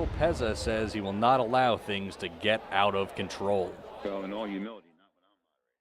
Bill Pezza says he will not allow things to get out of control. So, in all humility, not when I'm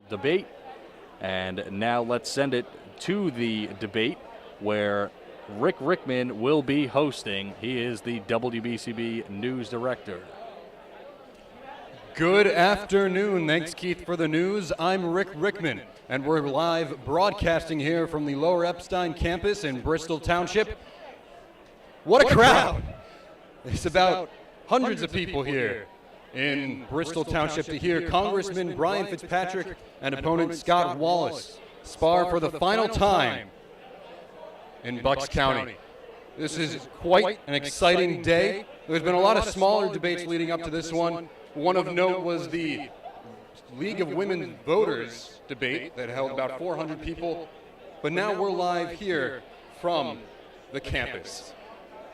Debate. And now let's send it to the debate where Rick Rickman will be hosting. He is the WBCB News Director. Good afternoon. Thanks, Keith, for the news. I'm Rick Rickman, and we're live broadcasting here from the Lower Epstein campus in Bristol Township. What a crowd! It's about hundreds of people here in Bristol Township to hear Congressman Brian Fitzpatrick and opponent Scott Wallace spar for the final time in Bucks County. This is quite an exciting day. There's been a lot of smaller debates leading up to this one. One of note was the League of Women Voters debate that held about 400 people. But now we're live here from the campus.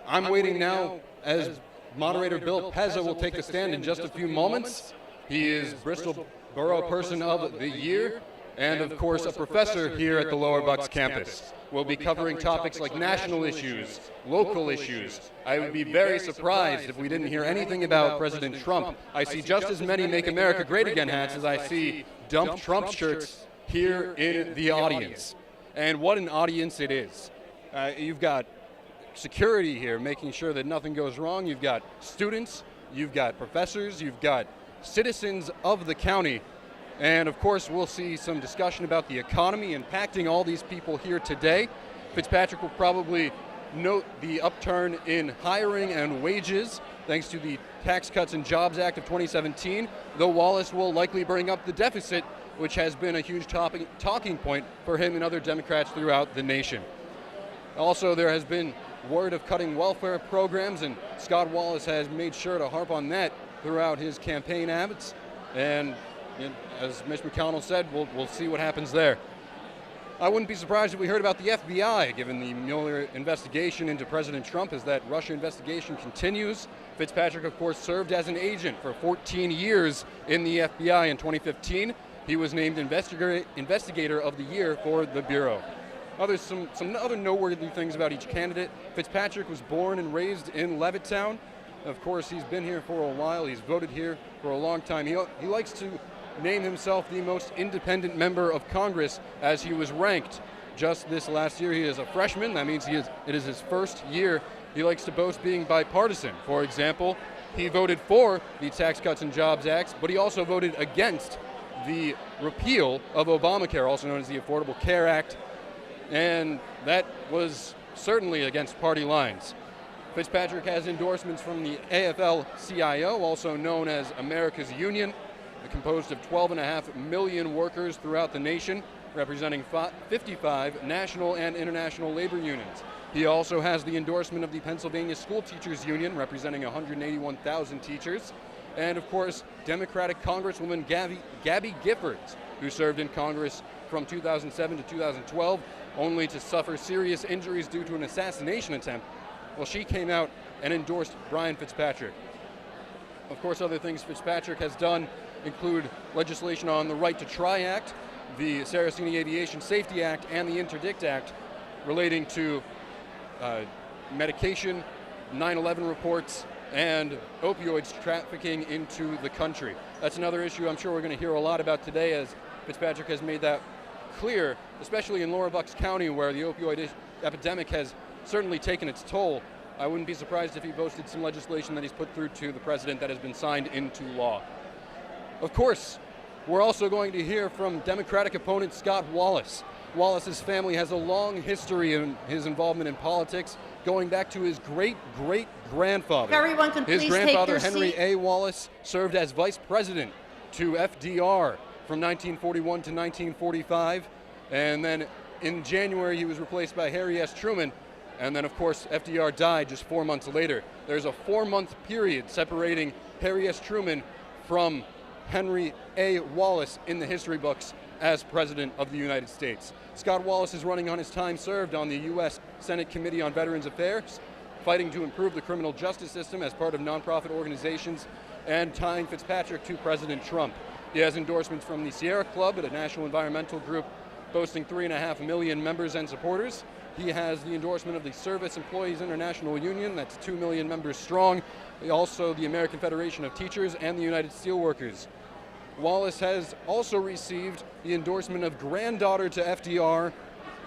I'm waiting now as Moderator Bill Pezza will take the stand in just a few moments. He is Bristol Borough Person of the Year and, of course, a professor here at the Lower Bucks campus. We'll be covering topics like national issues, local issues. I would be very surprised if we didn't hear anything about President Trump. I see just as many Make America Great Again hats as I see Dump Trump shirts here in the audience. And what an audience it is. You've got security here making sure that nothing goes wrong. You've got students you've got professors, you've got citizens of the county, and of course we'll see some discussion about the economy impacting all these people here today. Fitzpatrick will probably note the upturn in hiring and wages thanks to the Tax Cuts and Jobs Act of 2017, though Wallace will likely bring up the deficit, which has been a huge talking point for him and other Democrats throughout the nation. Also, there has been word of cutting welfare programs, and Scott Wallace has made sure to harp on that throughout his campaign ads. And as Mitch McConnell said, we'll see what happens there. I wouldn't be surprised if we heard about the FBI, given the Mueller investigation into President Trump as that Russia investigation continues. Fitzpatrick, of course, served as an agent for 14 years in the FBI in 2015. He was named Investigator of the Year for the Bureau. Some other noteworthy things about each candidate. Fitzpatrick was born and raised in Levittown. Of course, he's been here for a while. He's voted here for a long time. He likes to name himself the most independent member of Congress, as he was ranked just this last year. He is a freshman. That means it is his first year. He likes to boast being bipartisan. For example, he voted for the Tax Cuts and Jobs Act, but he also voted against the repeal of Obamacare, also known as the Affordable Care Act, and that was certainly against party lines. Fitzpatrick has endorsements from the AFL-CIO, also known as America's Union, composed of 12.5 million workers throughout the nation, representing 55 national and international labor unions. He also has the endorsement of the Pennsylvania School Teachers Union, representing 181,000 teachers, and of course, Democratic Congresswoman Gabby Giffords, who served in Congress from 2007 to 2012, only to suffer serious injuries due to an assassination attempt. Well, she came out and endorsed Brian Fitzpatrick. Of course, other things Fitzpatrick has done include legislation on the Right to Try Act, the Saraceni Aviation Safety Act, and the Interdict Act relating to medication, 9/11 reports, and opioids trafficking into the country. That's another issue I'm sure we're going to hear a lot about today, as Fitzpatrick has made that clear, especially in Laura Bucks County, where the opioid epidemic has certainly taken its toll. I wouldn't be surprised if he boasted some legislation that he's put through to the president that has been signed into law. Of course, we're also going to hear from Democratic opponent Scott Wallace. Wallace's family has a long history in his involvement in politics, going back to his great-great-grandfather. Everyone can his please grandfather, take their Henry seat. A. Wallace, served as vice president to FDR from 1941 to 1945, and then in January he was replaced by Harry S. Truman, and then of course FDR died just 4 months later. There's a 4-month period separating Harry S. Truman from Henry A. Wallace in the history books as President of the United States. Scott Wallace is running on his time served on the U.S. Senate Committee on Veterans Affairs, fighting to improve the criminal justice system as part of nonprofit organizations, and tying Fitzpatrick to President Trump. He has endorsements from the Sierra Club, a national environmental group boasting 3.5 million members and supporters. He has the endorsement of the Service Employees International Union, that's 2 million members strong. Also the American Federation of Teachers and the United Steelworkers. Wallace has also received the endorsement of granddaughter to FDR,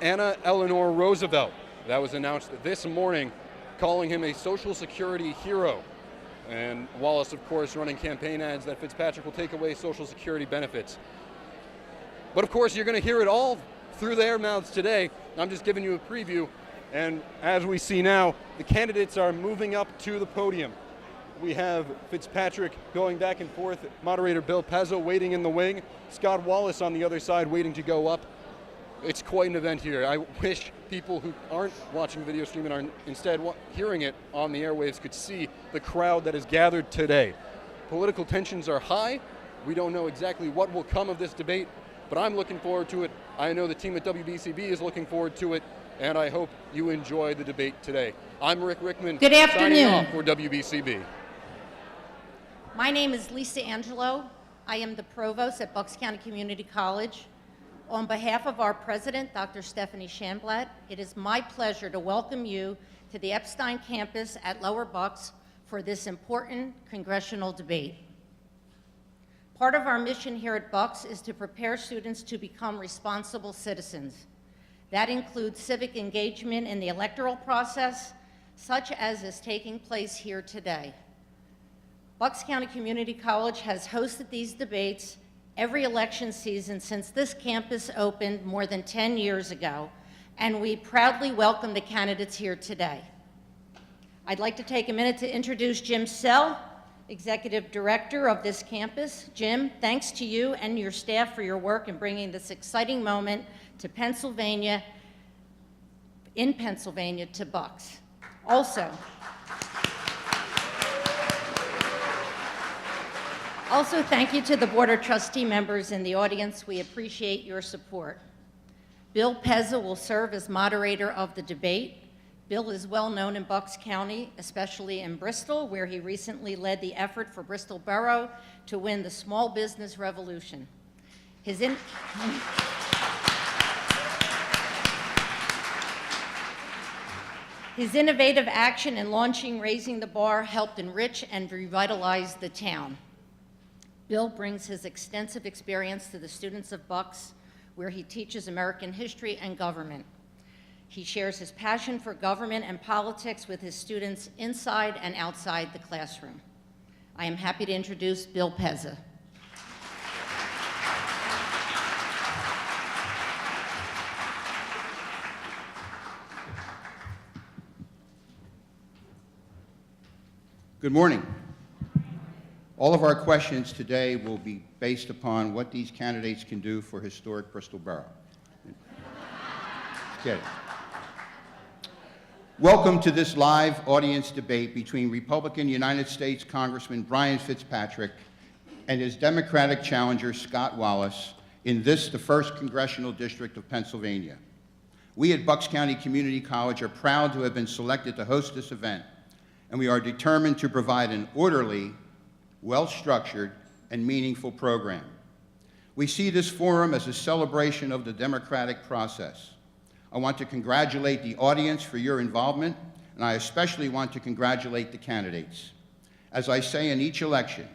Anna Eleanor Roosevelt. That was announced this morning, calling him a Social Security hero. And Wallace, of course, running campaign ads that Fitzpatrick will take away Social Security benefits. But of course, you're going to hear it all through their mouths today. I'm just giving you a preview. And as we see now, the candidates are moving up to the podium. We have Fitzpatrick going back and forth, moderator Bill Pezzo waiting in the wing, Scott Wallace on the other side waiting to go up. It's quite an event here. I wish people who aren't watching video stream and are instead hearing it on the airwaves could see the crowd that is gathered today. Political tensions are high. We don't know exactly what will come of this debate, but I'm looking forward to it. I know the team at WBCB is looking forward to it, and I hope you enjoy the debate today. I'm Rick Rickman. Good afternoon. Signing off for WBCB. My name is Lisa Angelo. I am the provost at Bucks County Community College. On behalf of our president, Dr. Stephanie Shamblatt, it is my pleasure to welcome you to the Epstein campus at Lower Bucks for this important congressional debate. Part of our mission here at Bucks is to prepare students to become responsible citizens. That includes civic engagement in the electoral process, such as is taking place here today. Bucks County Community College has hosted these debates every election season since this campus opened more than 10 years ago, and we proudly welcome the candidates here today. I'd like to take a minute to introduce Jim Sell, Executive Director of this campus. Jim, thanks to you and your staff for your work in bringing this exciting moment to Pennsylvania, to Bucks. Also, thank you to the Board of Trustee members in the audience. We appreciate your support. Bill Pezza will serve as moderator of the debate. Bill is well known in Bucks County, especially in Bristol, where he recently led the effort for Bristol Borough to win the small business revolution. His innovative action in launching Raising the Bar helped enrich and revitalize the town. Bill brings his extensive experience to the students of Bucks, where he teaches American history and government. He shares his passion for government and politics with his students inside and outside the classroom. I am happy to introduce Bill Pezza. Good morning. All of our questions today will be based upon what these candidates can do for historic Bristol Borough. Get it. Welcome to this live audience debate between Republican United States Congressman Brian Fitzpatrick and his Democratic challenger Scott Wallace in the 1st Congressional District of Pennsylvania. We at Bucks County Community College are proud to have been selected to host this event, and we are determined to provide an orderly, well-structured, and meaningful program. We see this forum as a celebration of the democratic process. I want to congratulate the audience for your involvement, and I especially want to congratulate the candidates. As I say in each election,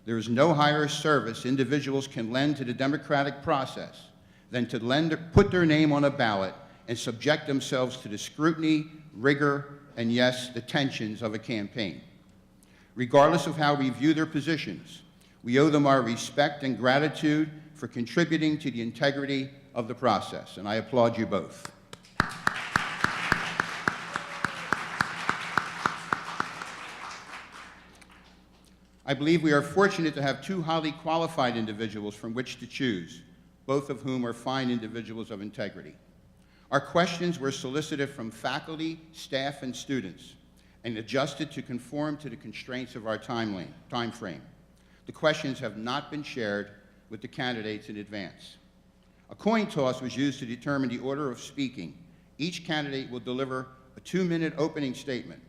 there is no higher service individuals can lend to the democratic process than to put their name on a ballot and subject themselves to the scrutiny, rigor, and yes, the tensions of a campaign. Regardless of how we view their positions, we owe them our respect and gratitude for contributing to the integrity of the process, and I applaud you both. I believe we are fortunate to have two highly qualified individuals from which to choose, both of whom are fine individuals of integrity. Our questions were solicited from faculty, staff, and students, and adjusted to conform to the constraints of our time frame. The questions have not been shared with the candidates in advance. A coin toss was used to determine the order of speaking. Each candidate will deliver a 2-minute opening statement.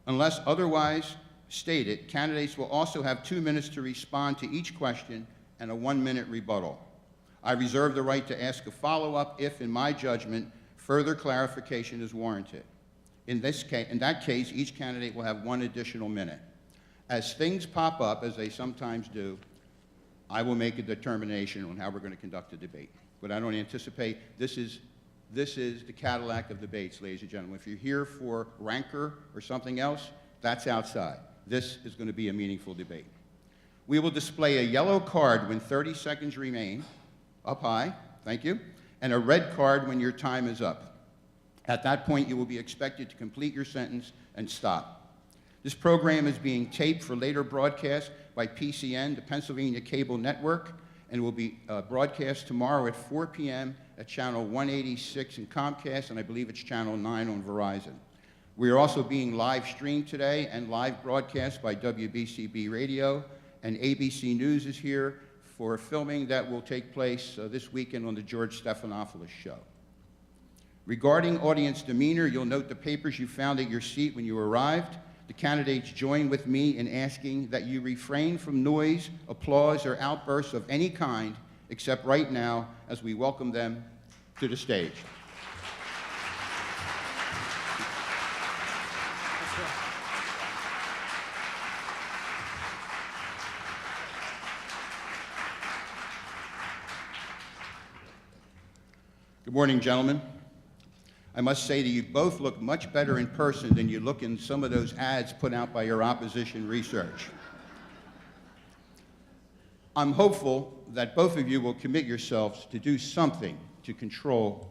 Unless otherwise stated, candidates will also have 2 minutes to respond to each question and a 1-minute rebuttal. I reserve the right to ask a follow-up if, in my judgment, further clarification is warranted. In that case, each candidate will have 1 additional minute. As things pop up, as they sometimes do, I will make a determination on how we're going to conduct the debate. But I don't anticipate this is the Cadillac of debates, ladies and gentlemen. If you're here for rancor or something else, that's outside. This is going to be a meaningful debate. We will display a yellow card when 30 seconds remain, up high, thank you, and a red card when your time is up. At that point, you will be expected to complete your sentence and stop. This program is being taped for later broadcast by PCN, the Pennsylvania Cable Network, and will be broadcast tomorrow at 4 p.m. at channel 186 in Comcast, and I believe it's channel 9 on Verizon. We are also being live streamed today and live broadcast by WBCB Radio, and ABC News is here for filming that will take place this weekend on the George Stephanopoulos Show. Regarding audience demeanor, you'll note the papers you found at your seat when you arrived. The candidates join with me in asking that you refrain from noise, applause, or outbursts of any kind, except right now as we welcome them to the stage. Good morning, gentlemen. I must say that you both look much better in person than you look in some of those ads put out by your opposition research. I'm hopeful that both of you will commit yourselves to do something to control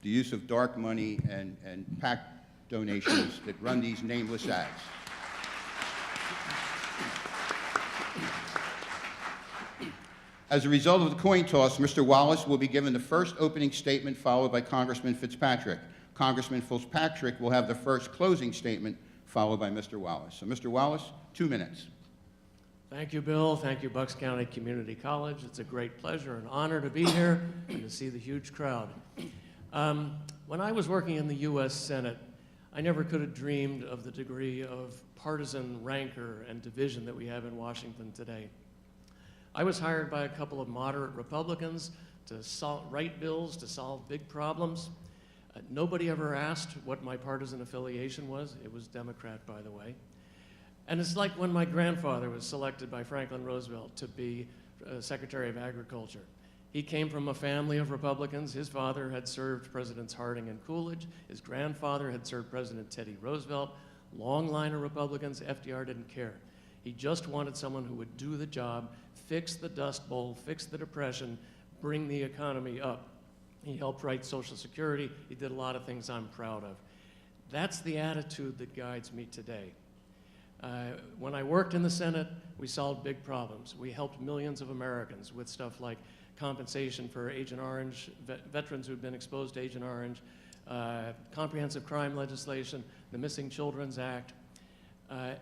the use of dark money and PAC donations that run these nameless ads. As a result of the coin toss, Mr. Wallace will be given the first opening statement, followed by Congressman Fitzpatrick. Congressman Fitzpatrick will have the first closing statement, followed by Mr. Wallace. So, Mr. Wallace, 2 minutes. Thank you, Bill. Thank you, Bucks County Community College. It's a great pleasure and honor to be here and to see the huge crowd. When I was working in the U.S. Senate, I never could have dreamed of the degree of partisan rancor and division that we have in Washington today. I was hired by a couple of moderate Republicans to write bills to solve big problems. Nobody ever asked what my partisan affiliation was. It was Democrat, by the way. And it's like when my grandfather was selected by Franklin Roosevelt to be Secretary of Agriculture. He came from a family of Republicans. His father had served Presidents Harding and Coolidge. His grandfather had served President Teddy Roosevelt. Long line of Republicans. FDR didn't care. He just wanted someone who would do the job, fix the Dust Bowl, fix the Depression, bring the economy up. He helped write Social Security. He did a lot of things I'm proud of. That's the attitude that guides me today. When I worked in the Senate, we solved big problems. We helped millions of Americans with stuff like compensation for Agent Orange, veterans who'd been exposed to Agent Orange, comprehensive crime legislation, the Missing Children's Act.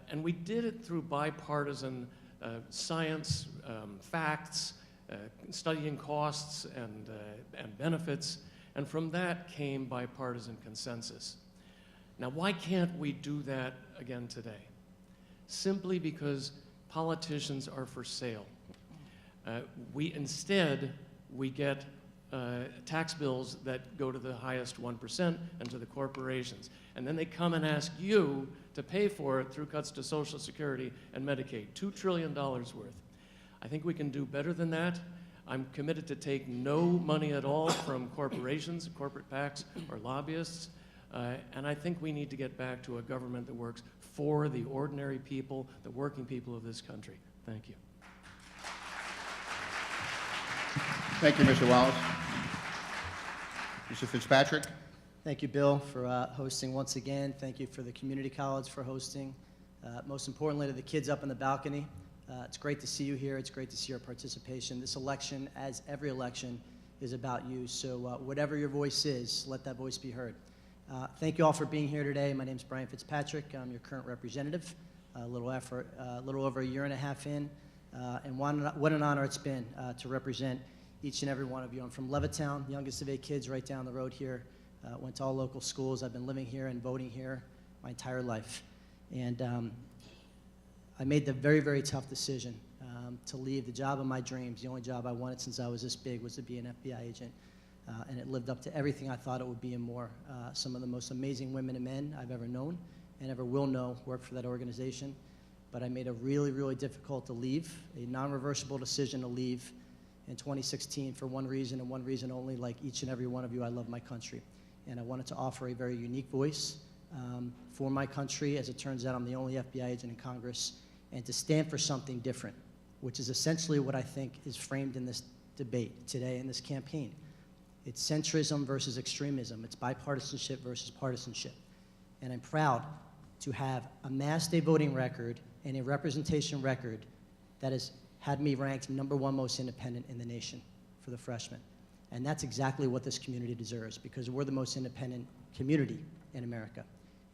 And we did it through bipartisan science, facts, studying costs and benefits, and from that came bipartisan consensus. Now, why can't we do that again today? Simply because politicians are for sale. Instead, we get tax bills that go to the highest 1% and to the corporations. And then they come and ask you to pay for it through cuts to Social Security and Medicaid, $2 trillion worth. I think we can do better than that. I'm committed to take no money at all from corporations, corporate PACs, or lobbyists. And I think we need to get back to a government that works for the ordinary people, the working people of this country. Thank you. Thank you, Mr. Wallace. Mr. Fitzpatrick. Thank you, Bill, for hosting once again. Thank you for the community college for hosting. Most importantly, to the kids up in the balcony. It's great to see you here. It's great to see your participation. This election, as every election, is about you. So whatever your voice is, let that voice be heard. Thank you all for being here today. My name is Brian Fitzpatrick. I'm your current representative, a little over a year and a half in. And what an honor it's been to represent each and every one of you. I'm from Levittown, youngest of 8 kids right down the road here. Went to all local schools. I've been living here and voting here my entire life. And I made the very, very tough decision to leave the job of my dreams. The only job I wanted since I was this big was to be an FBI agent. And it lived up to everything I thought it would be and more. Some of the most amazing women and men I've ever known and ever will know work for that organization. But I made a really, really difficult to leave, a non-reversible decision to leave in 2016 for one reason and one reason only. Like each and every one of you, I love my country. And I wanted to offer a very unique voice for my country. As it turns out, I'm the only FBI agent in Congress. And to stand for something different, which is essentially what I think is framed in this debate today in this campaign. It's centrism versus extremism. It's bipartisanship versus partisanship. And I'm proud to have amassed a voting record and a representation record that has had me ranked #1 most independent in the nation for the freshmen. And that's exactly what this community deserves, because we're the most independent community in America.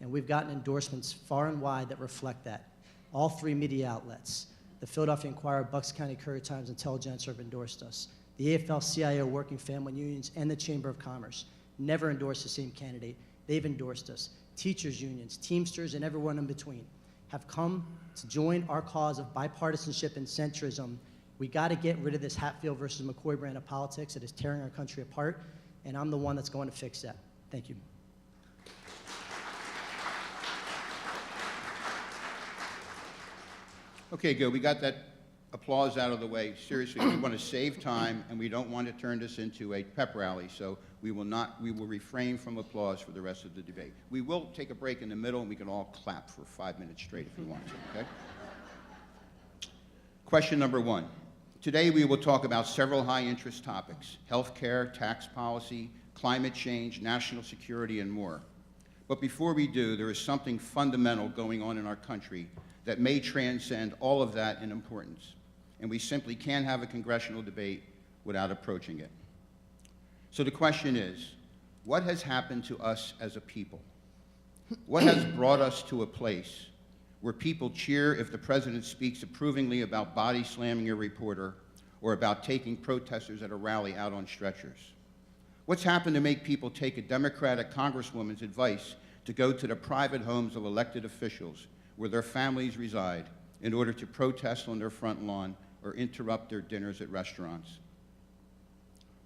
And we've gotten endorsements far and wide that reflect that. All 3 media outlets, the Philadelphia Inquirer, Bucks County Courier-Times, Intelligencer have endorsed us. The AFL-CIO, Working Family Unions, and the Chamber of Commerce never endorsed the same candidate. They've endorsed us. Teachers unions, Teamsters, and everyone in between have come to join our cause of bipartisanship and centrism. We got to get rid of this Hatfield versus McCoy brand of politics that is tearing our country apart, and I'm the one that's going to fix that. Thank you. Okay, good. We got that applause out of the way. Seriously, we want to save time, and we don't want to turn this into a pep rally, so we will refrain from applause for the rest of the debate. We will take a break in the middle, and we can all clap for 5 minutes straight if you want to, okay? Question number 1. Today we will talk about several high-interest topics: health care, tax policy, climate change, national security, and more. But before we do, there is something fundamental going on in our country that may transcend all of that in importance, and we simply can't have a congressional debate without approaching it. So the question is, what has happened to us as a people? What has brought us to a place where people cheer if the president speaks approvingly about body slamming a reporter or about taking protesters at a rally out on stretchers? What's happened to make people take a Democratic congresswoman's advice to go to the private homes of elected officials where their families reside in order to protest on their front lawn or interrupt their dinners at restaurants?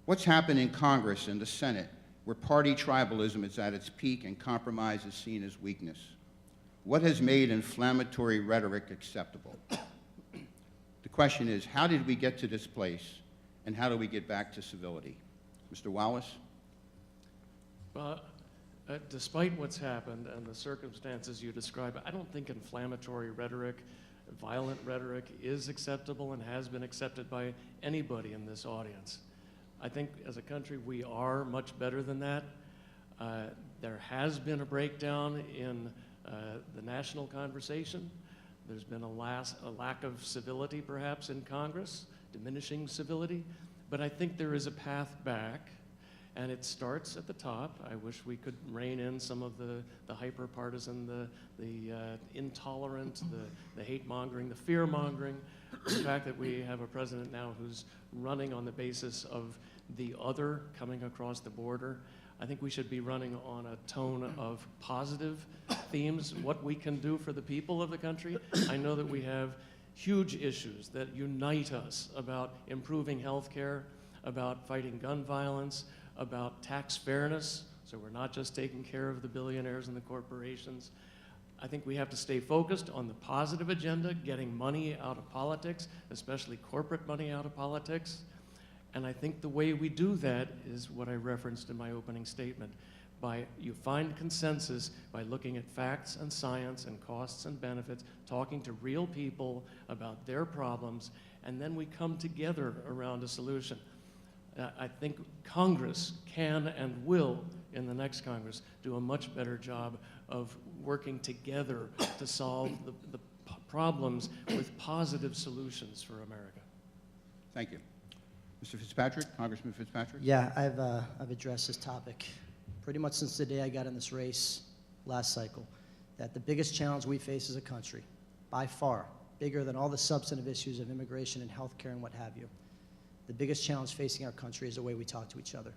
What's happened in Congress and the Senate where party tribalism is at its peak and compromise is seen as weakness? What has made inflammatory rhetoric acceptable? The question is, how did we get to this place, and how do we get back to civility? Mr. Wallace? Well, despite what's happened and the circumstances you describe, I don't think inflammatory rhetoric, violent rhetoric is acceptable and has been accepted by anybody in this audience. I think as a country we are much better than that. There has been a breakdown in the national conversation. There's been a lack of civility perhaps in Congress, diminishing civility, but I think there is a path back, and it starts at the top. I wish we could rein in some of the hyper-partisan, the intolerant, the hate-mongering, the fear-mongering, the fact that we have a president now who's running on the basis of the other coming across the border. I think we should be running on a tone of positive themes, what we can do for the people of the country. I know that we have huge issues that unite us about improving health care, about fighting gun violence, about tax fairness, so we're not just taking care of the billionaires and the corporations. I think we have to stay focused on the positive agenda, getting money out of politics, especially corporate money out of politics. And I think the way we do that is what I referenced in my opening statement. You find consensus by looking at facts and science and costs and benefits, talking to real people about their problems, and then we come together around a solution. I think Congress can and will, in the next Congress, do a much better job of working together to solve the problems with positive solutions for America. Thank you. Mr. Fitzpatrick, Congressman Fitzpatrick? Yeah, I've addressed this topic pretty much since the day I got in this race last cycle, that the biggest challenge we face as a country, by far, bigger than all the substantive issues of immigration and healthcare and what have you, the biggest challenge facing our country is the way we talk to each other.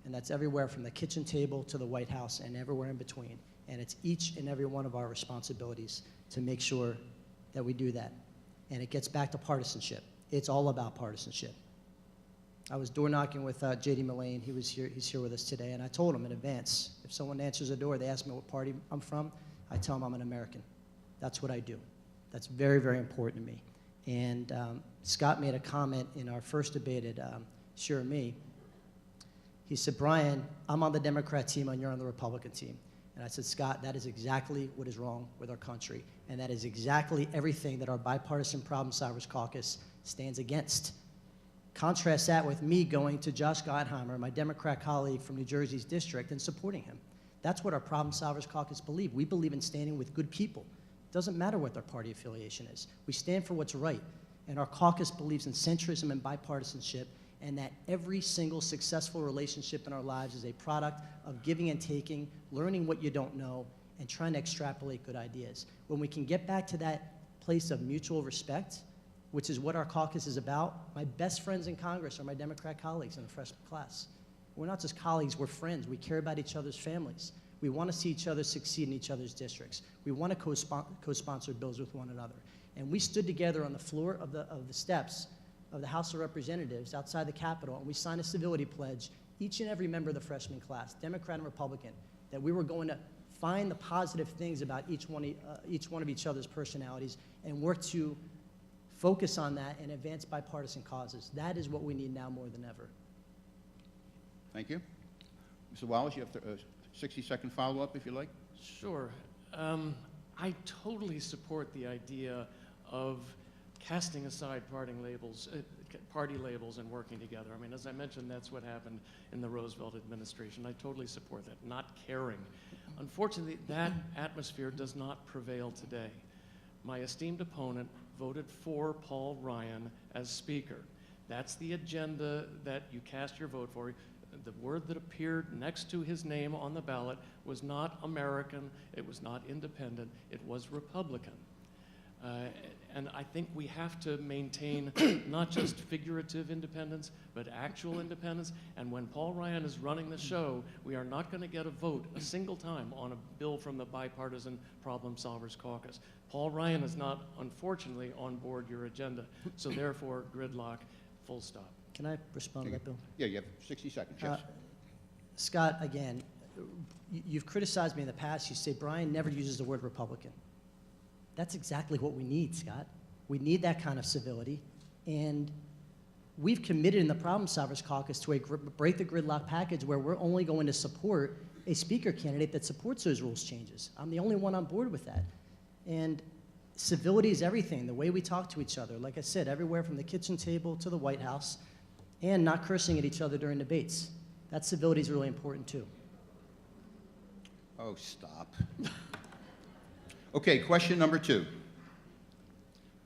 And that's everywhere from the kitchen table to the White House and everywhere in between. And it's each and every one of our responsibilities to make sure that we do that. And it gets back to partisanship. It's all about partisanship. I was door knocking with J.D. Mullane. He's here with us today, and I told him in advance, if someone answers the door, they ask me what party I'm from, I tell them I'm an American. That's what I do. That's very, very important to me. And Scott made a comment in our first debate at Sure Me. He said, Brian, I'm on the Democrat team and you're on the Republican team. And I said, Scott, that is exactly what is wrong with our country. And that is exactly everything that our bipartisan Problem Solvers Caucus stands against. Contrast that with me going to Josh Gottheimer, my Democrat colleague from New Jersey's district, and supporting him. That's what our Problem Solvers Caucus believe. We believe in standing with good people. It doesn't matter what their party affiliation is. We stand for what's right. And our caucus believes in centrism and bipartisanship, and that every single successful relationship in our lives is a product of giving and taking, learning what you don't know, and trying to extrapolate good ideas. When we can get back to that place of mutual respect, which is what our caucus is about, my best friends in Congress are my Democrat colleagues in the freshman class. We're not just colleagues, we're friends. We care about each other's families. We want to see each other succeed in each other's districts. We want to co-sponsor bills with one another. And we stood together on the floor of the steps of the House of Representatives outside the Capitol, and we signed a civility pledge, each and every member of the freshman class, Democrat and Republican, that we were going to find the positive things about each one of each other's personalities and work to focus on that and advance bipartisan causes. That is what we need now more than ever. Thank you. Mr. Wallace, you have a 60-second follow-up, if you like. Sure. I totally support the idea of casting aside party labels and working together. I mean, as I mentioned, that's what happened in the Roosevelt administration. I totally support that, not caring. Unfortunately, that atmosphere does not prevail today. My esteemed opponent voted for Paul Ryan as Speaker. That's the agenda that you cast your vote for. The word that appeared next to his name on the ballot was not American, it was not independent, it was Republican. And I think we have to maintain not just figurative independence, but actual independence. And when Paul Ryan is running the show, we are not going to get a vote a single time on a bill from the Bipartisan Problem Solvers Caucus. Paul Ryan is not, unfortunately, on board your agenda. So therefore, gridlock, full stop. Can I respond to that, Bill? Yeah, you have 60 seconds, yes. Scott, again, you've criticized me in the past. You say Brian never uses the word Republican. That's exactly what we need, Scott. We need that kind of civility. And we've committed in the Problem Solvers Caucus to a break the gridlock package where we're only going to support a speaker candidate that supports those rules changes. I'm the only one on board with that. And civility is everything, the way we talk to each other. Like I said, everywhere from the kitchen table to the White House, and not cursing at each other during debates. That civility is really important too. Oh, stop. Okay, question number 2.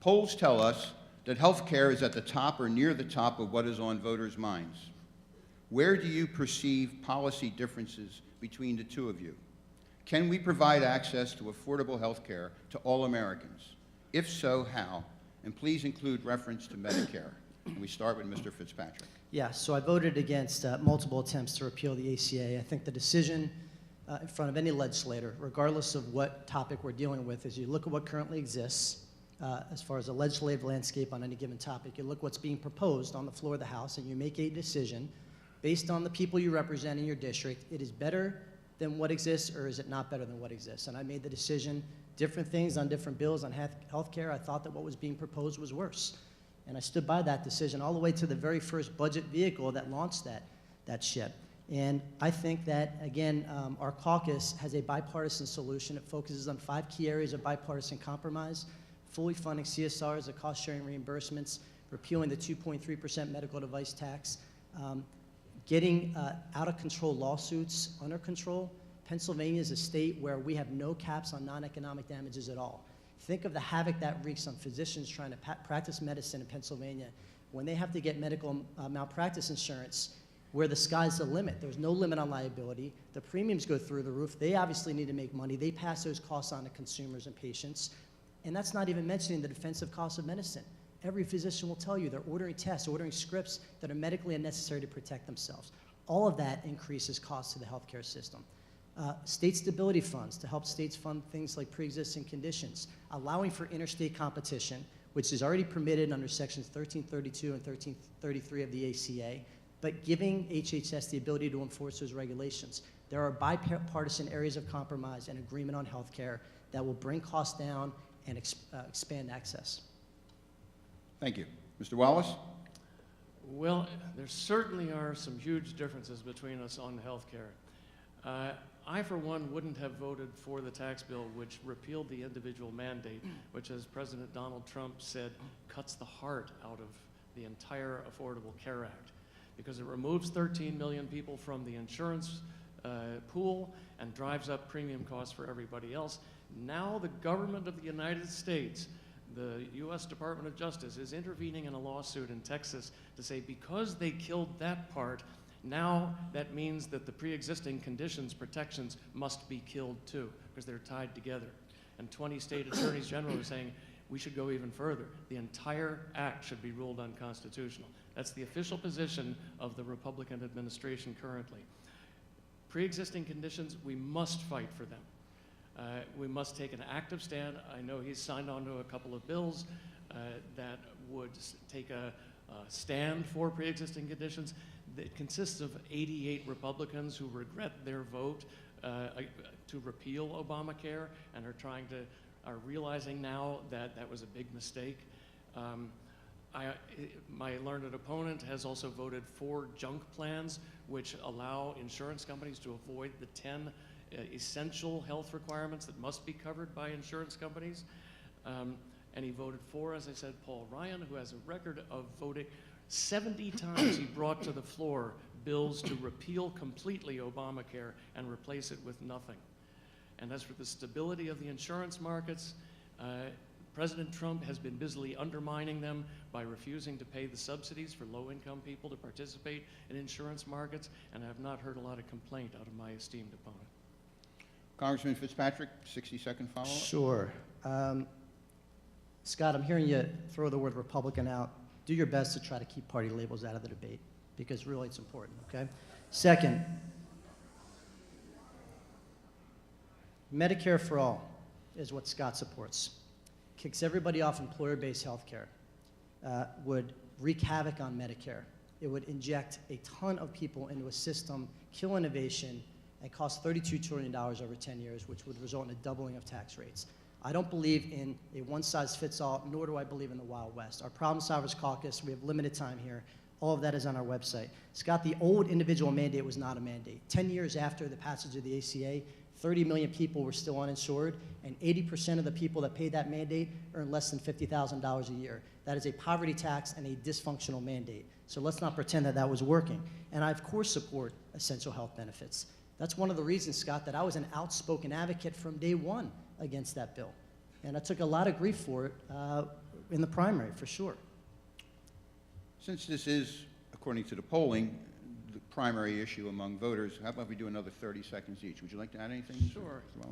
Polls tell us that health care is at the top or near the top of what is on voters' minds. Where do you perceive policy differences between the two of you? Can we provide access to affordable health care to all Americans? If so, how? And please include reference to Medicare. And we start with Mr. Fitzpatrick. Yeah, so I voted against multiple attempts to repeal the ACA. I think the decision in front of any legislator, regardless of what topic we're dealing with, is you look at what currently exists as far as a legislative landscape on any given topic. You look what's being proposed on the floor of the House, and you make a decision based on the people you represent in your district. It is better than what exists, or is it not better than what exists? And I made the decision, different things on different bills on health care. I thought that what was being proposed was worse. And I stood by that decision all the way to the very first budget vehicle that launched that ship. And I think that, again, our caucus has a bipartisan solution. It focuses on 5 key areas of bipartisan compromise: fully funding CSRs, the cost-sharing reimbursements, repealing the 2.3% medical device tax, getting out-of-control lawsuits under control. Pennsylvania is a state where we have no caps on non-economic damages at all. Think of the havoc that wreaks on physicians trying to practice medicine in Pennsylvania when they have to get medical malpractice insurance where the sky's the limit. There's no limit on liability. The premiums go through the roof. They obviously need to make money. They pass those costs on to consumers and patients. And that's not even mentioning the defensive cost of medicine. Every physician will tell you they're ordering tests, ordering scripts that are medically unnecessary to protect themselves. All of that increases costs to the healthcare system. State stability funds to help states fund things like pre-existing conditions, allowing for interstate competition, which is already permitted under sections 1332 and 1333 of the ACA, but giving HHS the ability to enforce those regulations. There are bipartisan areas of compromise and agreement on health care that will bring costs down and expand access. Thank you. Mr. Wallace? Well, there certainly are some huge differences between us on health care. I, for one, wouldn't have voted for the tax bill which repealed the individual mandate, which, as President Donald Trump said, cuts the heart out of the entire Affordable Care Act, because it removes 13 million people from the insurance pool and drives up premium costs for everybody else. Now the government of the United States, the U.S. Department of Justice, is intervening in a lawsuit in Texas to say because they killed that part, now that means that the pre-existing conditions protections must be killed too, because they're tied together. And 20 state attorneys general are saying we should go even further. The entire act should be ruled unconstitutional. That's the official position of the Republican administration currently. Pre-existing conditions, we must fight for them. We must take an active stand. I know he's signed on to a couple of bills that would take a stand for pre-existing conditions. It consists of 88 Republicans who regret their vote to repeal Obamacare and are realizing now that that was a big mistake. My learned opponent has also voted for junk plans, which allow insurance companies to avoid the 10 essential health requirements that must be covered by insurance companies. and he voted for, as I said, Paul Ryan, who has a record of voting 70 times. He brought to the floor bills to repeal completely Obamacare and replace it with nothing. And as for the stability of the insurance markets, President Trump has been busily undermining them by refusing to pay the subsidies for low-income people to participate in insurance markets, and I have not heard a lot of complaint out of my esteemed opponent. Congressman Fitzpatrick, 60-second follow-up. Sure. Scott, I'm hearing you throw the word Republican out. Do your best to try to keep party labels out of the debate, because really it's important, okay? Second, Medicare for all is what Scott supports. Kicks everybody off employer-based health care, would wreak havoc on Medicare. It would inject a ton of people into a system, kill innovation, and cost $32 trillion over 10 years, which would result in a doubling of tax rates. I don't believe in a one-size-fits-all, nor do I believe in the Wild West. Our Problem Solvers Caucus, we have limited time here. All of that is on our website. Scott, the old individual mandate was not a mandate. 10 years after the passage of the ACA, 30 million people were still uninsured, and 80% of the people that paid that mandate earn less than $50,000 a year. That is a poverty tax and a dysfunctional mandate. So let's not pretend that that was working. And I, of course, support essential health benefits. That's one of the reasons, Scott, that I was an outspoken advocate from day one against that bill. And I took a lot of grief for it in the primary, for sure. Since this is, according to the polling, the primary issue among voters, how about we do another 30 seconds each? Would you like to add anything? Sure. Mr.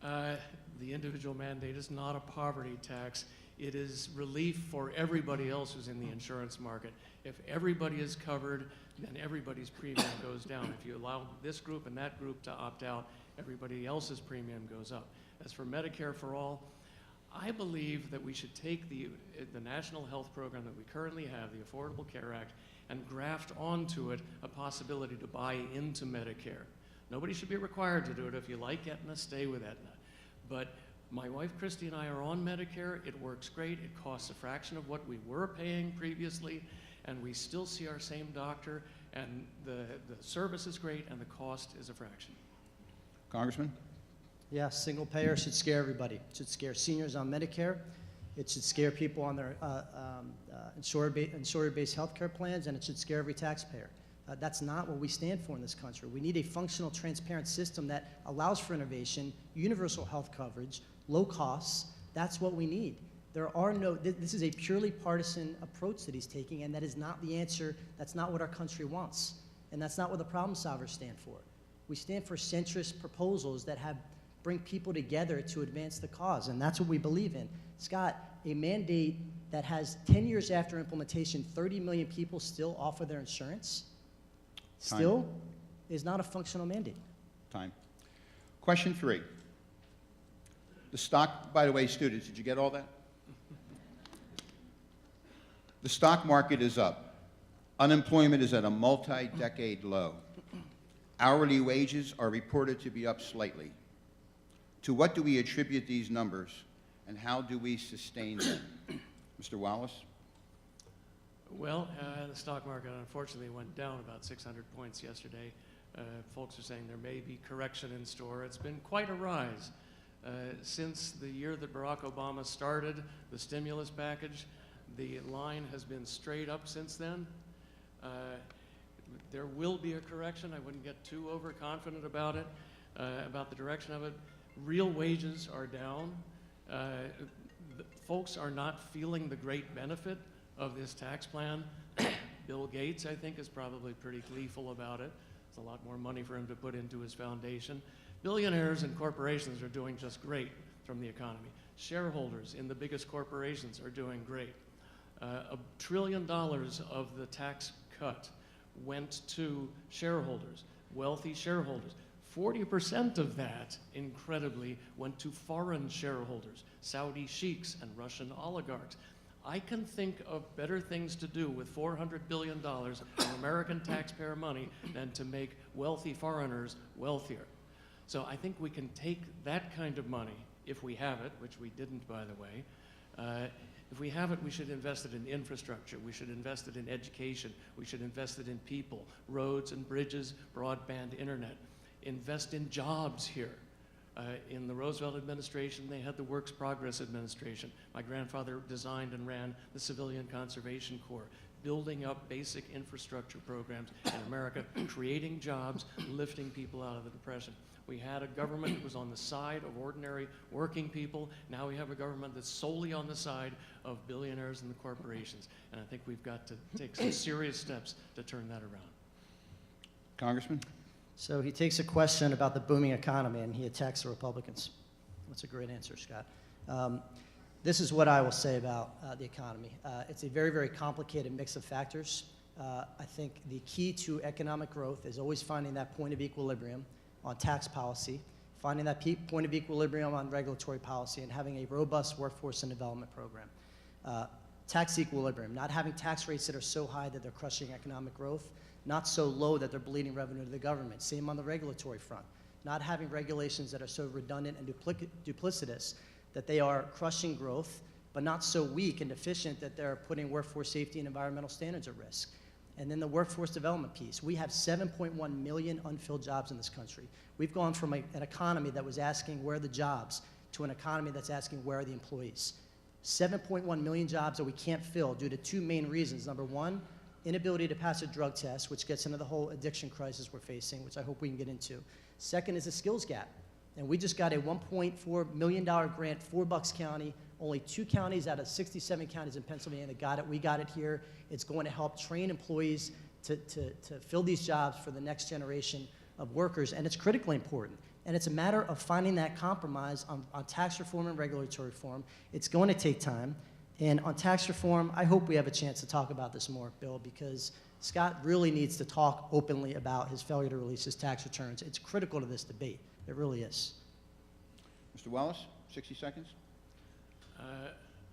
Wallace? The individual mandate is not a poverty tax. It is relief for everybody else who's in the insurance market. If everybody is covered, then everybody's premium goes down. If you allow this group and that group to opt out, everybody else's premium goes up. As for Medicare for all, I believe that we should take the national health program that we currently have, the Affordable Care Act, and graft onto it a possibility to buy into Medicare. Nobody should be required to do it. If you like Aetna, stay with Aetna. But my wife Christy and I are on Medicare. It works great. It costs a fraction of what we were paying previously, and we still see our same doctor, and the service is great, and the cost is a fraction. Congressman? Yeah, single payer should scare everybody. It should scare seniors on Medicare. It should scare people on their insurer-based health care plans, and it should scare every taxpayer. That's not what we stand for in this country. We need a functional, transparent system that allows for innovation, universal health coverage, low costs. That's what we need. There are no, this is a purely partisan approach that he's taking, and that is not the answer. That's not what our country wants, and that's not what the problem solvers stand for. We stand for centrist proposals that bring people together to advance the cause, and that's what we believe in. Scott, a mandate that has 10 years after implementation, 30 million people still offer their insurance, still is not a functional mandate. Time. Question 3. The stock, by the way, students, did you get all that? The stock market is up. Unemployment is at a multi-decade low. Hourly wages are reported to be up slightly. To what do we attribute these numbers, and how do we sustain them? Mr. Wallace? Well, the stock market unfortunately went down about 600 points yesterday. Folks are saying there may be correction in store. It's been quite a rise. Since the year that Barack Obama started the stimulus package, the line has been straight up since then. There will be a correction. I wouldn't get too overconfident about it, about the direction of it. Real wages are down. Folks are not feeling the great benefit of this tax plan. Bill Gates, I think, is probably pretty gleeful about it. It's a lot more money for him to put into his foundation. Billionaires and corporations are doing just great from the economy. Shareholders in the biggest corporations are doing great. $1 trillion of the tax cut went to shareholders, wealthy shareholders. 40% of that, incredibly, went to foreign shareholders, Saudi sheiks and Russian oligarchs. I can think of better things to do with $400 billion of American taxpayer money than to make wealthy foreigners wealthier. So I think we can take that kind of money, if we have it, which we didn't, by the way. If we have it, we should invest it in infrastructure. We should invest it in education. We should invest it in people, roads and bridges, broadband internet. Invest in jobs here. In the Roosevelt administration, they had the Works Progress Administration. My grandfather designed and ran the Civilian Conservation Corps, building up basic infrastructure programs in America, creating jobs, lifting people out of the Depression. We had a government that was on the side of ordinary working people. Now we have a government that's solely on the side of billionaires and the corporations. And I think we've got to take some serious steps to turn that around. Congressman? So he takes a question about the booming economy and he attacks the Republicans. That's a great answer, Scott. This is what I will say about the economy. It's a very, very complicated mix of factors. I think the key to economic growth is always finding that point of equilibrium on tax policy, finding that point of equilibrium on regulatory policy, and having a robust workforce and development program. Tax equilibrium, not having tax rates that are so high that they're crushing economic growth, not so low that they're bleeding revenue to the government. Same on the regulatory front. Not having regulations that are so redundant and duplicitous that they are crushing growth, but not so weak and deficient that they're putting workforce safety and environmental standards at risk. And then the workforce development piece. We have 7.1 million unfilled jobs in this country. We've gone from an economy that was asking where are the jobs to an economy that's asking where are the employees. 7.1 million jobs that we can't fill due to two main reasons. Number one, inability to pass a drug test, which gets into the whole addiction crisis we're facing, which I hope we can get into. Second is a skills gap. And we just got a $1.4 million grant for Bucks County. Only 2 counties out of 67 counties in Pennsylvania that got it. We got it here. It's going to help train employees to fill these jobs for the next generation of workers, and it's critically important. And it's a matter of finding that compromise on tax reform and regulatory reform. It's going to take time. And on tax reform, I hope we have a chance to talk about this more, Bill, because Scott really needs to talk openly about his failure to release his tax returns. It's critical to this debate. It really is. Mr. Wallace, 60 seconds.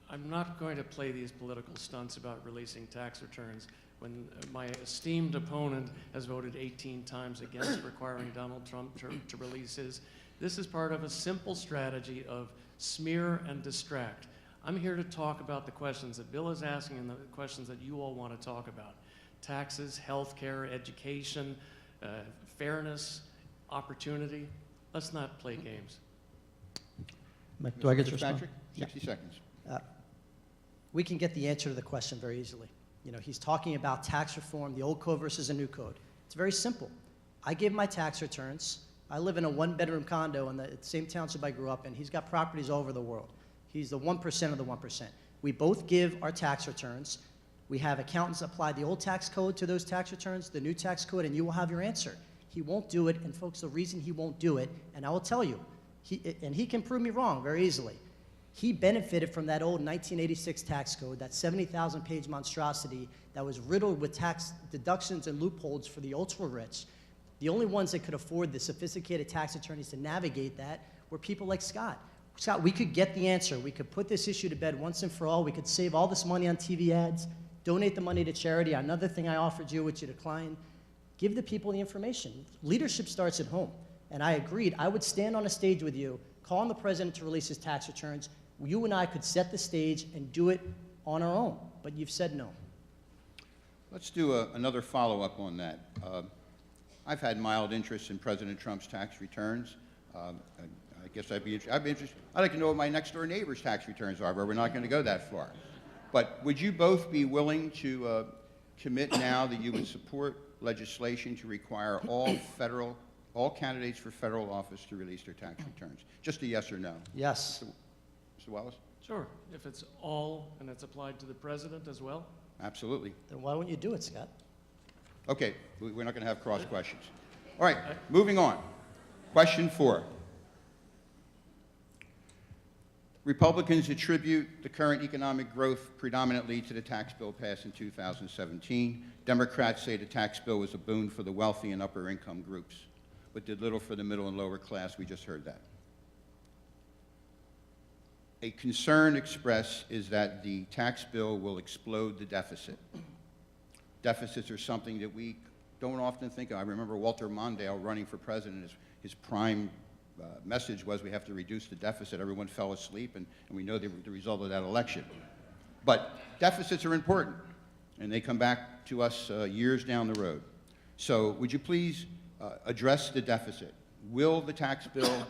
I'm not going to play these political stunts about releasing tax returns when my esteemed opponent has voted 18 times against requiring Donald Trump to release his. This is part of a simple strategy of smear and distract. I'm here to talk about the questions that Bill is asking and the questions that you all want to talk about. Taxes, health care, education, fairness, opportunity. Let's not play games. Do I get to respond? Patrick, 60 seconds. We can get the answer to the question very easily. You know, he's talking about tax reform, the old code versus a new code. It's very simple. I give my tax returns. I live in a 1-bedroom condo in the same township I grew up in. He's got properties all over the world. He's the 1% of the 1%. We both give our tax returns. We have accountants apply the old tax code to those tax returns, the new tax code, and you will have your answer. He won't do it, and folks, the reason he won't do it, and I will tell you, he can prove me wrong very easily. He benefited from that old 1986 tax code, that 70,000-page monstrosity that was riddled with tax deductions and loopholes for the ultra-rich. The only ones that could afford the sophisticated tax attorneys to navigate that were people like Scott. Scott, we could get the answer. We could put this issue to bed once and for all. We could save all this money on TV ads, donate the money to charity. Another thing I offered you, which you declined. Give the people the information. Leadership starts at home. And I agreed. I would stand on a stage with you, call on the president to release his tax returns. You and I could set the stage and do it on our own. But you've said no. Let's do another follow-up on that. I've had mild interest in President Trump's tax returns. I guess I'd be interested. I'd like to know what my next-door neighbor's tax returns are, but we're not going to go that far. But would you both be willing to commit now that you would support legislation to require all candidates for federal office to release their tax returns? Just a yes or no. Yes. Mr. Wallace? Sure, if it's all and it's applied to the president as well. Absolutely. Then why wouldn't you do it, Scott? Okay, we're not going to have cross questions. All right, moving on. Question 4. Republicans attribute the current economic growth predominantly to the tax bill passed in 2017. Democrats say the tax bill was a boon for the wealthy and upper income groups, but did little for the middle and lower class. We just heard that. A concern expressed is that the tax bill will explode the deficit. Deficits are something that we don't often think of. I remember Walter Mondale running for president. His prime message was we have to reduce the deficit. Everyone fell asleep, and we know the result of that election. But deficits are important, and they come back to us years down the road. So would you please address the deficit? Will the tax bill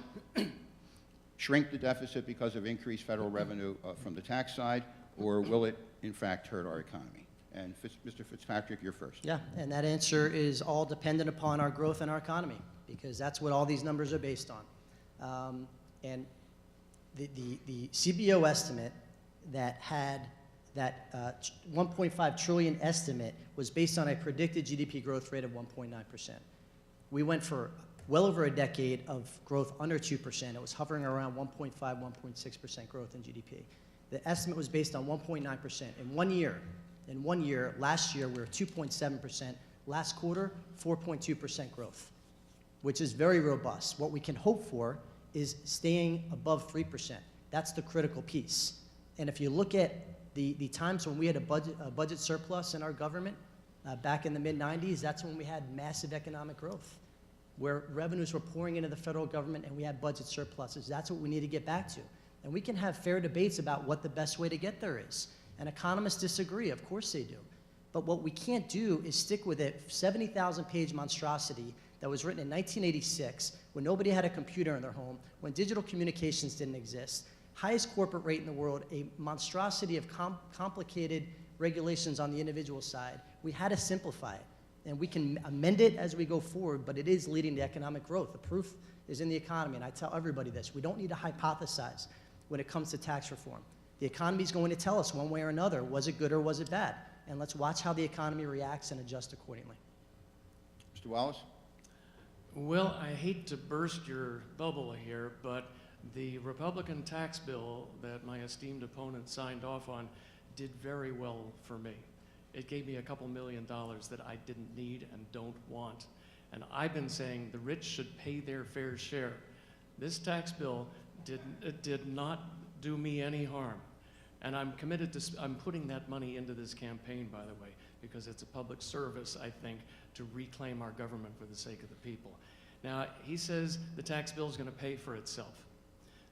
shrink the deficit because of increased federal revenue from the tax side, or will it, in fact, hurt our economy? And Mr. Fitzpatrick, you're first. Yeah, and that answer is all dependent upon our growth in our economy, because that's what all these numbers are based on. And the CBO estimate that had that 1.5 trillion estimate was based on a predicted GDP growth rate of 1.9%. We went for well over a decade of growth under 2%. It was hovering around 1.5, 1.6% growth in GDP. The estimate was based on 1.9%. In 1 year, last year, we were 2.7%. Last quarter, 4.2% growth, which is very robust. What we can hope for is staying above 3%. That's the critical piece. And if you look at the times when we had a budget surplus in our government, back in the mid-90s, that's when we had massive economic growth, where revenues were pouring into the federal government and we had budget surpluses. That's what we need to get back to. And we can have fair debates about what the best way to get there is. And economists disagree, of course they do. But what we can't do is stick with a 70,000-page monstrosity that was written in 1986, when nobody had a computer in their home, when digital communications didn't exist, highest corporate rate in the world, a monstrosity of complicated regulations on the individual side. We had to simplify it. And we can amend it as we go forward, but it is leading to economic growth. The proof is in the economy, and I tell everybody this. We don't need to hypothesize when it comes to tax reform. The economy is going to tell us one way or another, was it good or was it bad? And let's watch how the economy reacts and adjust accordingly. Mr. Wallace? Well, I hate to burst your bubble here, but the Republican tax bill that my esteemed opponent signed off on did very well for me. It gave me a couple $1 million that I didn't need and don't want. And I've been saying the rich should pay their fair share. This tax bill did not do me any harm. And I'm committed to, I'm putting that money into this campaign, by the way, because it's a public service, I think, to reclaim our government for the sake of the people. Now, he says the tax bill is going to pay for itself.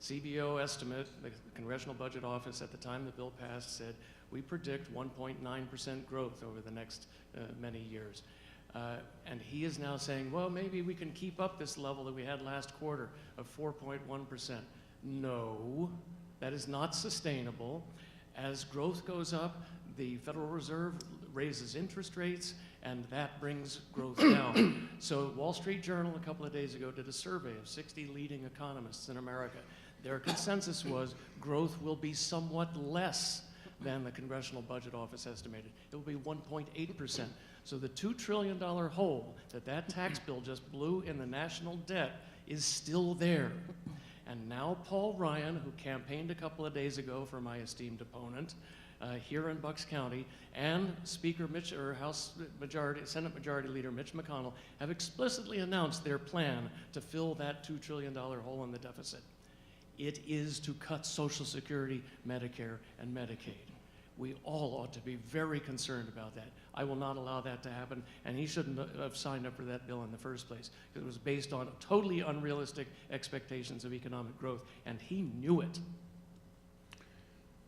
CBO estimate, the Congressional Budget Office at the time the bill passed said, we predict 1.9% growth over the next many years. And he is now saying, well, maybe we can keep up this level that we had last quarter of 4.1%. No, that is not sustainable. As growth goes up, the Federal Reserve raises interest rates, and that brings growth down. So Wall Street Journal a couple of days ago did a survey of 60 leading economists in America. Their consensus was growth will be somewhat less than the Congressional Budget Office estimated. It will be 1.8%. So the $2 trillion hole that tax bill just blew in the national debt is still there. And now Paul Ryan, who campaigned a couple of days ago for my esteemed opponent here in Bucks County, and Speaker Mitch, or Senate Majority Leader Mitch McConnell have explicitly announced their plan to fill that $2 trillion hole in the deficit. It is to cut Social Security, Medicare, and Medicaid. We all ought to be very concerned about that. I will not allow that to happen, and he shouldn't have signed up for that bill in the first place, because it was based on totally unrealistic expectations of economic growth, and he knew it.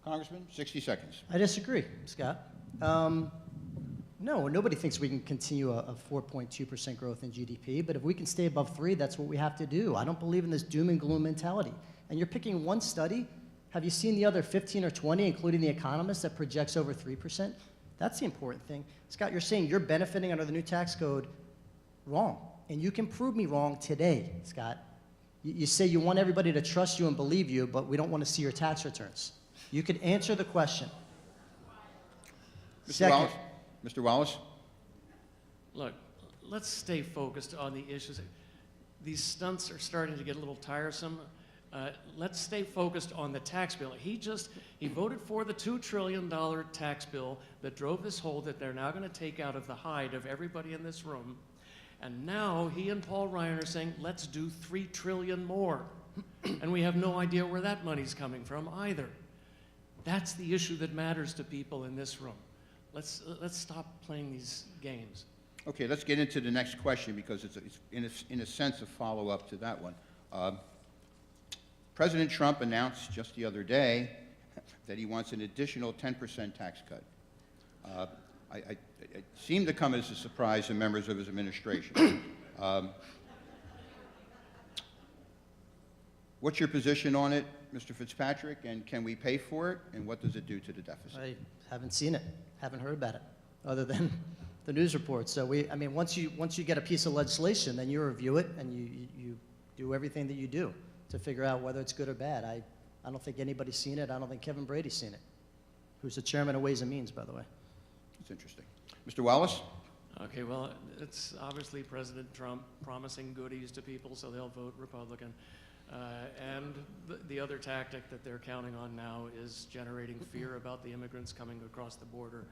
Congressman, 60 seconds. I disagree, Scott. No, nobody thinks we can continue a 4.2% growth in GDP, but if we can stay above 3, that's what we have to do. I don't believe in this doom and gloom mentality. And you're picking one study. Have you seen the other 15 or 20, including The Economist, that projects over 3%? That's the important thing. Scott, you're saying you're benefiting under the new tax code. Wrong. And you can prove me wrong today, Scott. You say you want everybody to trust you and believe you, but we don't want to see your tax returns. You could answer the question. Mr. Wallace? Look, let's stay focused on the issues. These stunts are starting to get a little tiresome. Let's stay focused on the tax bill. He voted for the $2 trillion tax bill that drove this hole that they're now going to take out of the hide of everybody in this room. And now he and Paul Ryan are saying, let's do $3 trillion more. And we have no idea where that money's coming from either. That's the issue that matters to people in this room. Let's stop playing these games. Okay, let's get into the next question, because it's in a sense a follow-up to that one. President Trump announced just the other day that he wants an additional 10% tax cut. It seemed to come as a surprise to members of his administration. What's your position on it, Mr. Fitzpatrick, and can we pay for it, and what does it do to the deficit? I haven't seen it, haven't heard about it, other than the news reports. So I mean, once you get a piece of legislation, then you review it and you do everything that you do to figure out whether it's good or bad. I don't think anybody's seen it. I don't think Kevin Brady's seen it, who's the chairman of Ways and Means, by the way. It's interesting. Mr. Wallace? Okay, well, it's obviously President Trump promising goodies to people so they'll vote Republican. And the other tactic that they're counting on now is generating fear about the immigrants coming across the border.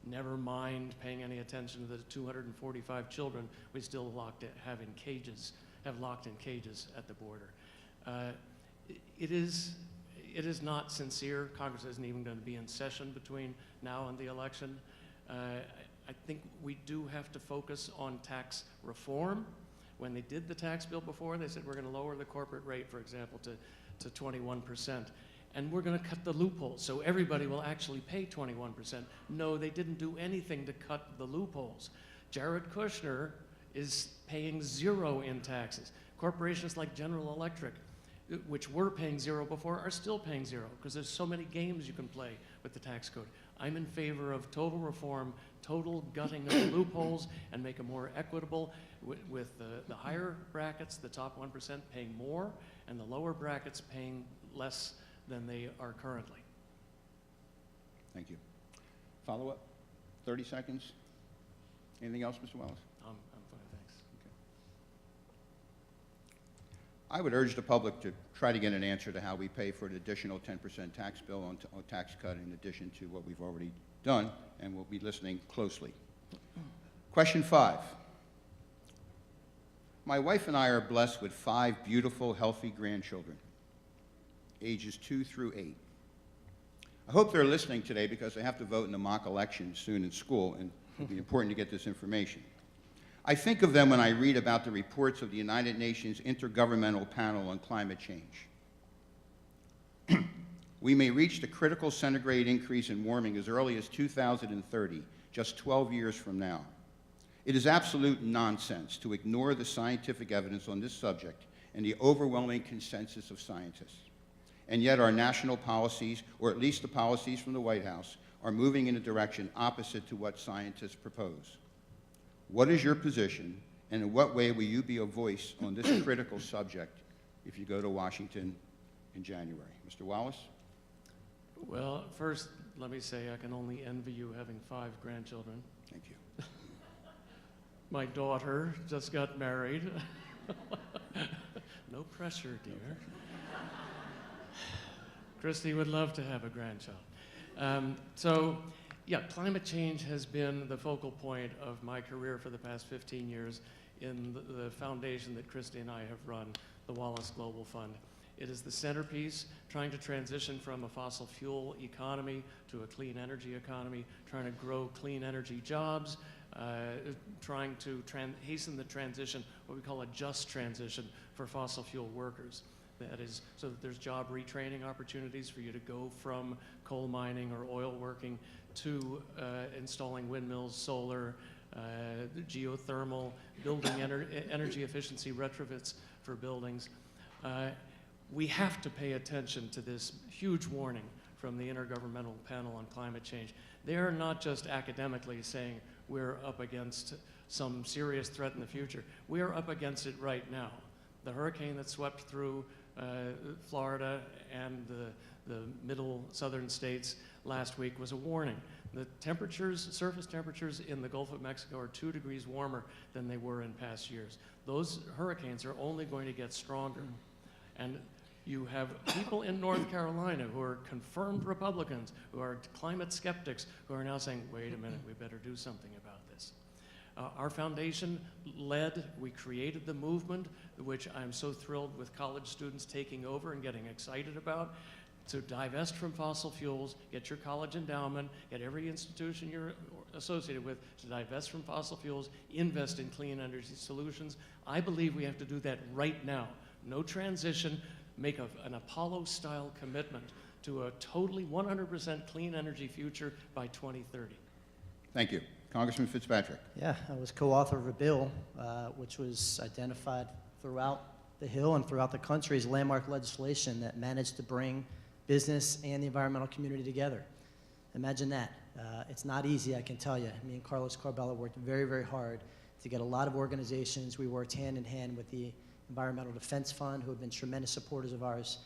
Never mind paying any attention to the 245 children we still have locked in cages at the border. It is not sincere. Congress isn't even going to be in session between now and the election. I think we do have to focus on tax reform. When they did the tax bill before, they said we're going to lower the corporate rate, for example, to 21%. And we're going to cut the loopholes, so everybody will actually pay 21%. No, they didn't do anything to cut the loopholes. Jared Kushner is paying 0 in taxes. Corporations like General Electric, which were paying 0 before, are still paying 0 because there's so many games you can play with the tax code. I'm in favor of total reform, total gutting of the loopholes, and make them more equitable with the higher brackets, the top 1% paying more, and the lower brackets paying less than they are currently. Thank you. Follow-up? 30 seconds? Anything else, Mr. Wallace? I'm fine, thanks. Okay. I would urge the public to try to get an answer to how we pay for an additional 10% tax bill on tax cut in addition to what we've already done, and we'll be listening closely. Question 5. My wife and I are blessed with 5 beautiful, healthy grandchildren, ages 2 through 8. I hope they're listening today because they have to vote in the mock election soon in school, and it'll be important to get this information. I think of them when I read about the reports of the United Nations Intergovernmental Panel on Climate Change. We may reach the critical centigrade increase in warming as early as 2030, just 12 years from now. It is absolute nonsense to ignore the scientific evidence on this subject and the overwhelming consensus of scientists. And yet our national policies, or at least the policies from the White House, are moving in a direction opposite to what scientists propose. What is your position, and in what way will you be a voice on this critical subject if you go to Washington in January? Mr. Wallace? Well, first, let me say I can only envy you having 5 grandchildren. Thank you. My daughter just got married. No pressure, dear. Christy would love to have a grandchild. Yeah, climate change has been the focal point of my career for the past 15 years in the foundation that Christy and I have run, the Wallace Global Fund. It is the centerpiece, trying to transition from a fossil fuel economy to a clean energy economy, trying to grow clean energy jobs, trying to hasten the transition, what we call a just transition for fossil fuel workers. That is, so that there's job retraining opportunities for you to go from coal mining or oil working to installing windmills, solar, geothermal, building energy efficiency retrofits for buildings. We have to pay attention to this huge warning from the Intergovernmental Panel on Climate Change. They are not just academically saying we're up against some serious threat in the future. We are up against it right now. The hurricane that swept through Florida and the middle southern states last week was a warning. The temperatures, surface temperatures in the Gulf of Mexico are 2 degrees warmer than they were in past years. Those hurricanes are only going to get stronger. And you have people in North Carolina who are confirmed Republicans, who are climate skeptics, who are now saying, wait a minute, we better do something about this. Our foundation we created the movement, which I'm so thrilled with college students taking over and getting excited about, to divest from fossil fuels, get your college endowment, get every institution you're associated with to divest from fossil fuels, invest in clean energy solutions. I believe we have to do that right now. No transition, make an Apollo-style commitment to a totally 100% clean energy future by 2030. Thank you. Congressman Fitzpatrick. Yeah, I was co-author of a bill which was identified throughout the Hill and throughout the country is landmark legislation that managed to bring business and the environmental community together. Imagine that. It's not easy, I can tell you. Me and Carlos Carbella worked very, very hard to get a lot of organizations. We worked hand in hand with the Environmental Defense Fund, who have been tremendous supporters of ours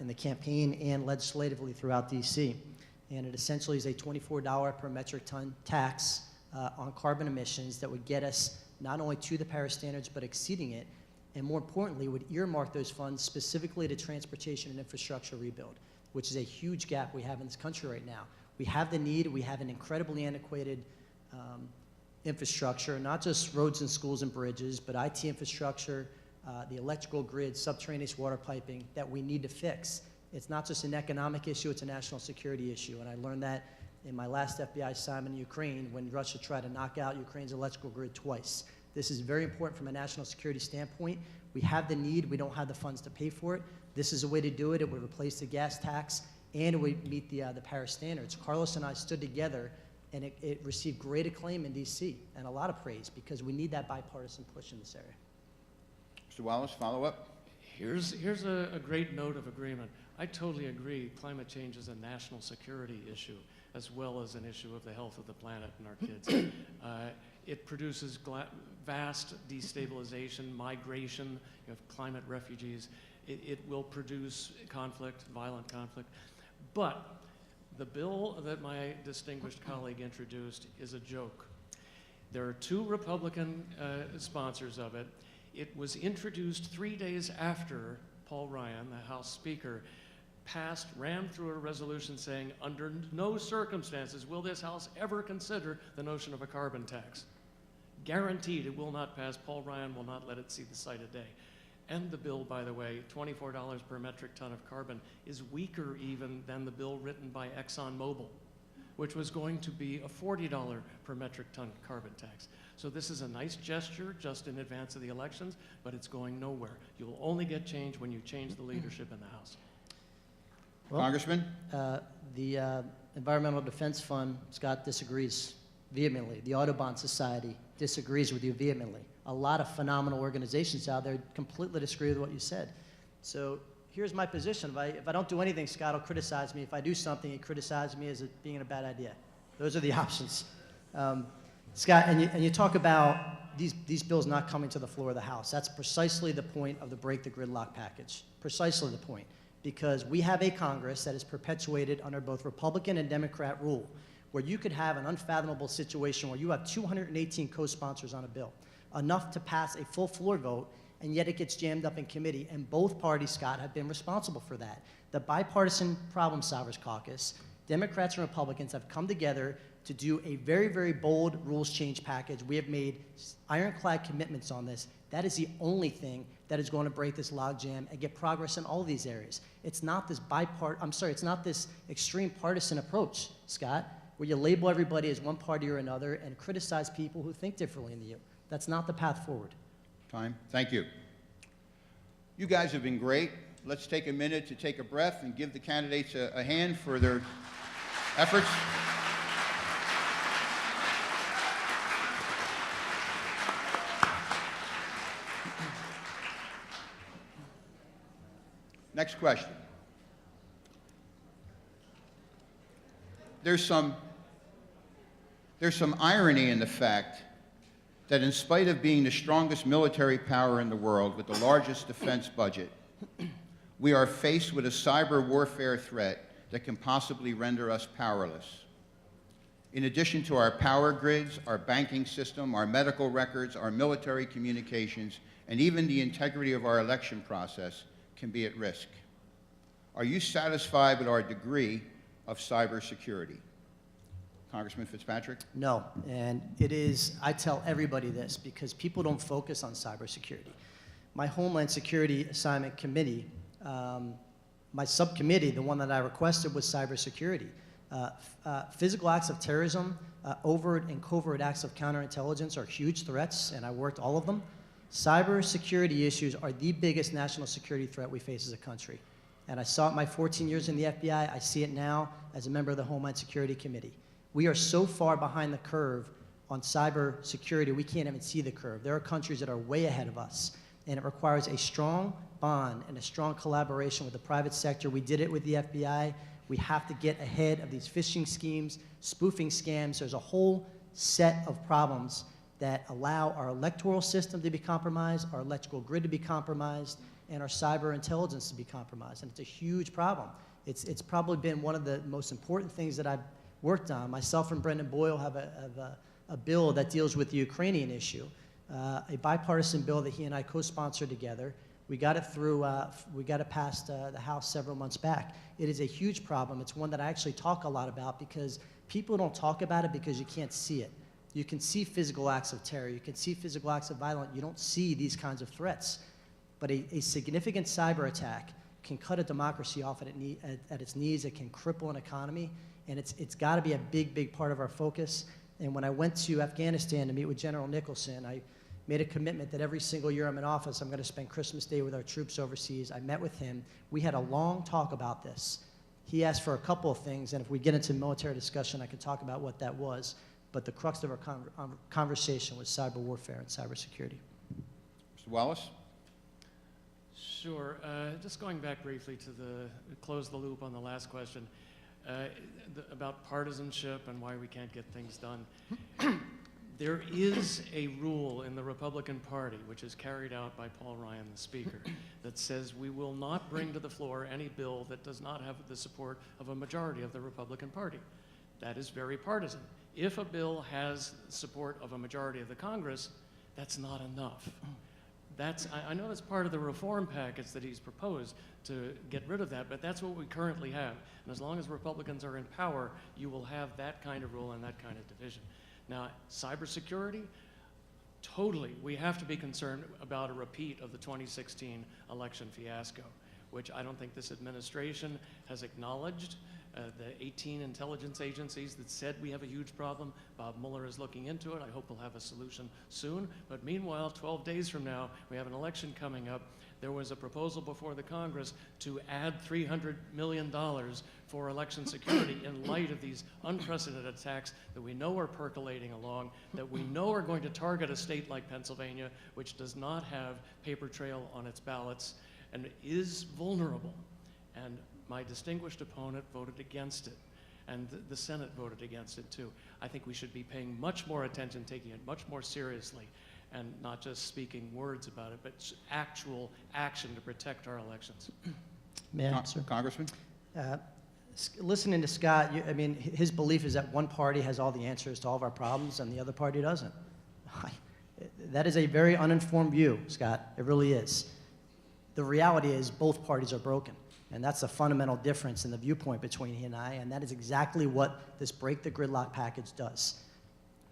in the campaign and legislatively throughout D.C. And it essentially is a $24 per metric ton tax on carbon emissions that would get us not only to the Paris standards, but exceeding it, and more importantly, would earmark those funds specifically to transportation and infrastructure rebuild, which is a huge gap we have in this country right now. We have the need, we have an incredibly antiquated infrastructure, not just roads and schools and bridges, but IT infrastructure, the electrical grid, subterraneous water piping that we need to fix. It's not just an economic issue, it's a national security issue. And I learned that in my last FBI assignment in Ukraine when Russia tried to knock out Ukraine's electrical grid twice. This is very important from a national security standpoint. We have the need, we don't have the funds to pay for it. This is a way to do it. It would replace the gas tax and it would meet the Paris standards. Carlos and I stood together and it received great acclaim in DC and a lot of praise because we need that bipartisan push in this area. Mr. Wallace, follow up? Here's a great note of agreement. I totally agree. Climate change is a national security issue as well as an issue of the health of the planet and our kids. It produces vast destabilization, migration, you have climate refugees. It will produce conflict, violent conflict. But the bill that my distinguished colleague introduced is a joke. There are two Republican sponsors of it. It was introduced 3 days after Paul Ryan, the House Speaker, ran through a resolution saying, under no circumstances will this House ever consider the notion of a carbon tax. Guaranteed it will not pass. Paul Ryan will not let it see the sight of day. And the bill, by the way, $24 per metric ton of carbon, is weaker even than the bill written by ExxonMobil, which was going to be a $40 per metric ton carbon tax. So this is a nice gesture just in advance of the elections, but it's going nowhere. You will only get change when you change the leadership in the House. Well, Congressman? The Environmental Defense Fund, Scott disagrees vehemently. The Audubon Society disagrees with you vehemently. A lot of phenomenal organizations out there completely disagree with what you said. So here's my position. If I don't do anything, Scott will criticize me. If I do something, he criticizes me as it being a bad idea. Those are the options. Scott, and you talk about these bills not coming to the floor of the House. That's precisely the point of the Break the Gridlock package. Precisely the point. Because we have a Congress that is perpetuated under both Republican and Democrat rule, where you could have an unfathomable situation where you have 218 co-sponsors on a bill, enough to pass a full floor vote, and yet it gets jammed up in committee, and both parties, Scott, have been responsible for that. The Bipartisan Problem Solvers Caucus, Democrats and Republicans have come together to do a very, very bold rules change package. We have made ironclad commitments on this. That is the only thing that is going to break this logjam and get progress in all of these areas. It's not this it's not this extreme partisan approach, Scott, where you label everybody as one party or another and criticize people who think differently than you. That's not the path forward. Time. Thank you. You guys have been great. Let's take a minute to take a breath and give the candidates a hand for their efforts. Next question. There's some irony in the fact that in spite of being the strongest military power in the world with the largest defense budget, we are faced with a cyber warfare threat that can possibly render us powerless. In addition to our power grids, our banking system, our medical records, our military communications, and even the integrity of our election process can be at risk. Are you satisfied with our degree of cybersecurity? Congressman Fitzpatrick? No, and it is, I tell everybody this because people don't focus on cybersecurity. My Homeland Security Assignment Committee, my subcommittee, the one that I requested was cybersecurity. Physical acts of terrorism, overt and covert acts of counterintelligence are huge threats, and I worked all of them. Cybersecurity issues are the biggest national security threat we face as a country. And I saw it my 14 years in the FBI. I see it now as a member of the Homeland Security Committee. We are so far behind the curve on cybersecurity, we can't even see the curve. There are countries that are way ahead of us. and it requires a strong bond and a strong collaboration with the private sector. We did it with the FBI. We have to get ahead of these phishing schemes, spoofing scams. There's a whole set of problems that allow our electoral system to be compromised, our electrical grid to be compromised, and our cyber intelligence to be compromised. And it's a huge problem. It's probably been one of the most important things that I've worked on. Myself and Brendan Boyle have a bill that deals with the Ukrainian issue, a bipartisan bill that he and I co-sponsored together. We got it through, we got it past the House several months back. It is a huge problem. It's one that I actually talk a lot about because people don't talk about it because you can't see it. You can see physical acts of terror. You can see physical acts of violence. You don't see these kinds of threats. But a significant cyber attack can cut a democracy off at its knees. It can cripple an economy. And it's got to be a big, big part of our focus. And when I went to Afghanistan to meet with General Nicholson, I made a commitment that every single year I'm in office, I'm going to spend Christmas Day with our troops overseas. I met with him. We had a long talk about this. He asked for a couple of things, and if we get into military discussion, I can talk about what that was. But the crux of our conversation was cyber warfare and cybersecurity. Mr. Wallace? Sure. Just going back briefly to close the loop on the last question about partisanship and why we can't get things done. There is a rule in the Republican Party, which is carried out by Paul Ryan, the Speaker, that says we will not bring to the floor any bill that does not have the support of a majority of the Republican Party. That is very partisan. If a bill has support of a majority of the Congress, that's not enough. I know that's part of the reform package that he's proposed to get rid of that, but that's what we currently have. And as long as Republicans are in power, you will have that kind of rule and that kind of division. Now, cybersecurity, totally, we have to be concerned about a repeat of the 2016 election fiasco, which I don't think this administration has acknowledged. The 18 intelligence agencies that said we have a huge problem, Bob Mueller is looking into it. I hope we'll have a solution soon. But meanwhile, 12 days from now, we have an election coming up. There was a proposal before the Congress to add $300 million for election security in light of these unprecedented attacks that we know are percolating along, that we know are going to target a state like Pennsylvania, which does not have paper trail on its ballots and is vulnerable. And my distinguished opponent voted against it, and the Senate voted against it too. I think we should be paying much more attention, taking it much more seriously, and not just speaking words about it, but actual action to protect our elections. May I answer? Congressman? Listening to Scott, I mean, his belief is that one party has all the answers to all of our problems and the other party doesn't. That is a very uninformed view, Scott. It really is. The reality is both parties are broken. And that's a fundamental difference in the viewpoint between he and I, and that is exactly what this Break the Gridlock package does.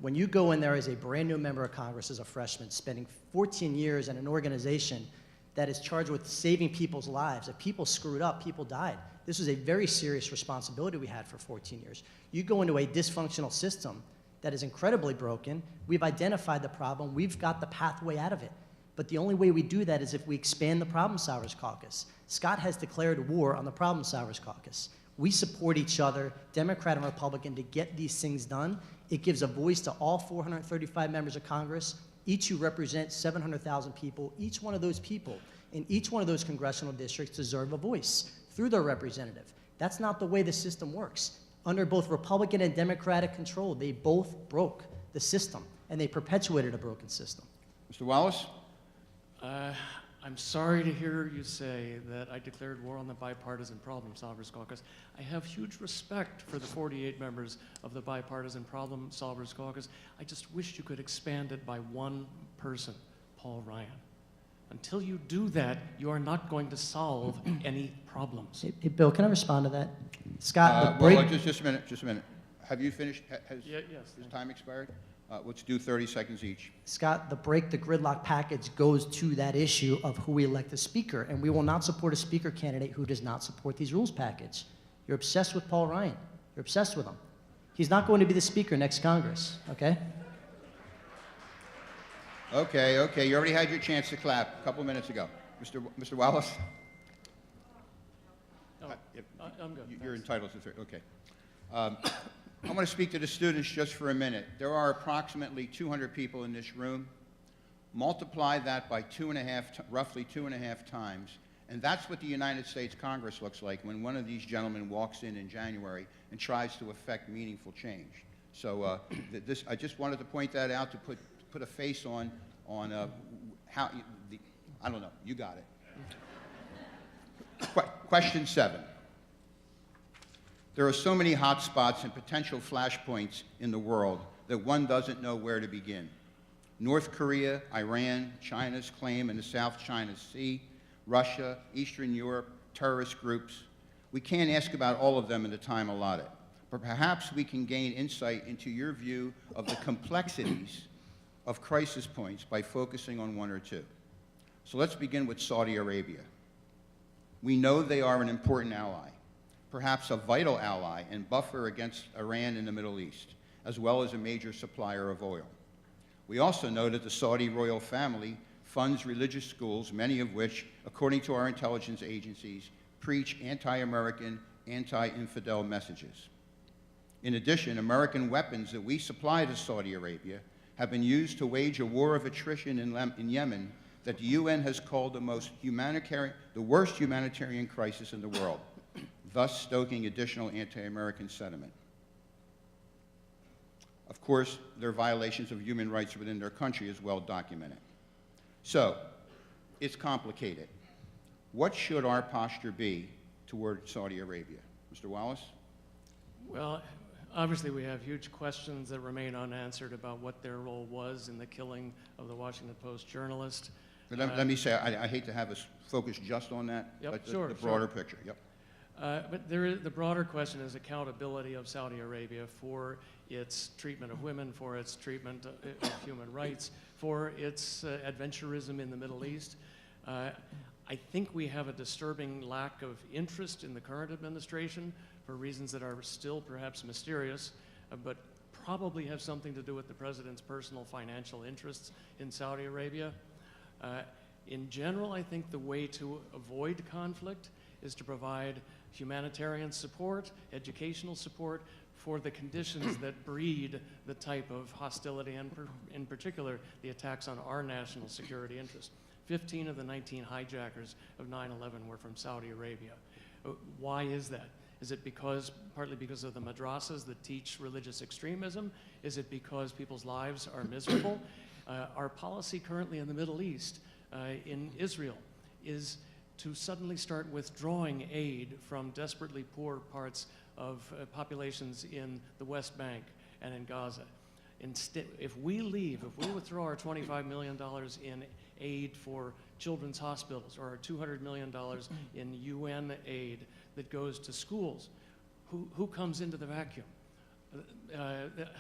When you go in there as a brand new member of Congress as a freshman, spending 14 years in an organization that is charged with saving people's lives, if people screwed up, people died. This was a very serious responsibility we had for 14 years. You go into a dysfunctional system that is incredibly broken, we've identified the problem, we've got the pathway out of it. But the only way we do that is if we expand the Problem Solvers Caucus. Scott has declared war on the Problem Solvers Caucus. We support each other, Democrat and Republican, to get these things done. It gives a voice to all 435 members of Congress, each who represent 700,000 people. Each one of those people in each one of those congressional districts deserve a voice through their representative. That's not the way the system works. Under both Republican and Democratic control, they both broke the system, and they perpetuated a broken system. Mr. Wallace? I'm sorry to hear you say that I declared war on the Bipartisan Problem Solvers Caucus. I have huge respect for the 48 members of the Bipartisan Problem Solvers Caucus. I just wish you could expand it by one person, Paul Ryan. Until you do that, you are not going to solve any problems. Hey, Bill, can I respond to that? Scott, Just a minute. Have you finished? Yes. Has time expired? Let's do 30 seconds each. Scott, the Break the Gridlock package goes to that issue of who we elect as speaker, and we will not support a speaker candidate who does not support these rules package. You're obsessed with Paul Ryan. You're obsessed with him. He's not going to be the speaker next Congress, okay? Okay. You already had your chance to clap a couple minutes ago. Mr. Wallace? I'm good. You're entitled to 30. Okay. I want to speak to the students just for a minute. There are approximately 200 people in this room Multiply that by roughly 2.5 times, and that's what the United States Congress looks like when one of these gentlemen walks in January and tries to effect meaningful change. So I just wanted to point that out to put a face on how I don't know. You got it. Question 7. There are so many hot spots and potential flashpoints in the world that one doesn't know where to begin. North Korea, Iran, China's claim in the South China Sea, Russia, Eastern Europe, terrorist groups. We can't ask about all of them in the time allotted, but perhaps we can gain insight into your view of the complexities of crisis points by focusing on one or two. So let's begin with Saudi Arabia. We know they are an important ally, perhaps a vital ally and buffer against Iran in the Middle East, as well as a major supplier of oil. We also know that the Saudi royal family funds religious schools, many of which, according to our intelligence agencies, preach anti-American, anti-infidel messages. In addition, American weapons that we supply to Saudi Arabia have been used to wage a war of attrition in Yemen that the UN has called the worst humanitarian crisis in the world, thus stoking additional anti-American sentiment. Of course, there are violations of human rights within their country as well documented. So, it's complicated. What should our posture be toward Saudi Arabia? Mr. Wallace? Well, obviously we have huge questions that remain unanswered about what their role was in the killing of the Washington Post journalist. But let me say, I hate to have us focus just on that, Yep, but sure, the broader sure. picture. Yep. But the broader question is accountability of Saudi Arabia for its treatment of women, for its treatment of human rights, for its adventurism in the Middle East. I think we have a disturbing lack of interest in the current administration for reasons that are still perhaps mysterious, but probably have something to do with the president's personal financial interests in Saudi Arabia. In general, I think the way to avoid conflict is to provide humanitarian support, educational support for the conditions that breed the type of hostility, and in particular, the attacks on our national security interests. 15 of the 19 hijackers of 9/11 were from Saudi Arabia. Why is that? Is it partly because of the madrasas that teach religious extremism? Is it because people's lives are miserable? Our policy currently in the Middle East, in Israel, is to suddenly start withdrawing aid from desperately poor parts of populations in the West Bank and in Gaza. Instead, if we withdraw our $25 million in aid for children's hospitals, or our $200 million in UN aid that goes to schools, who comes into the vacuum?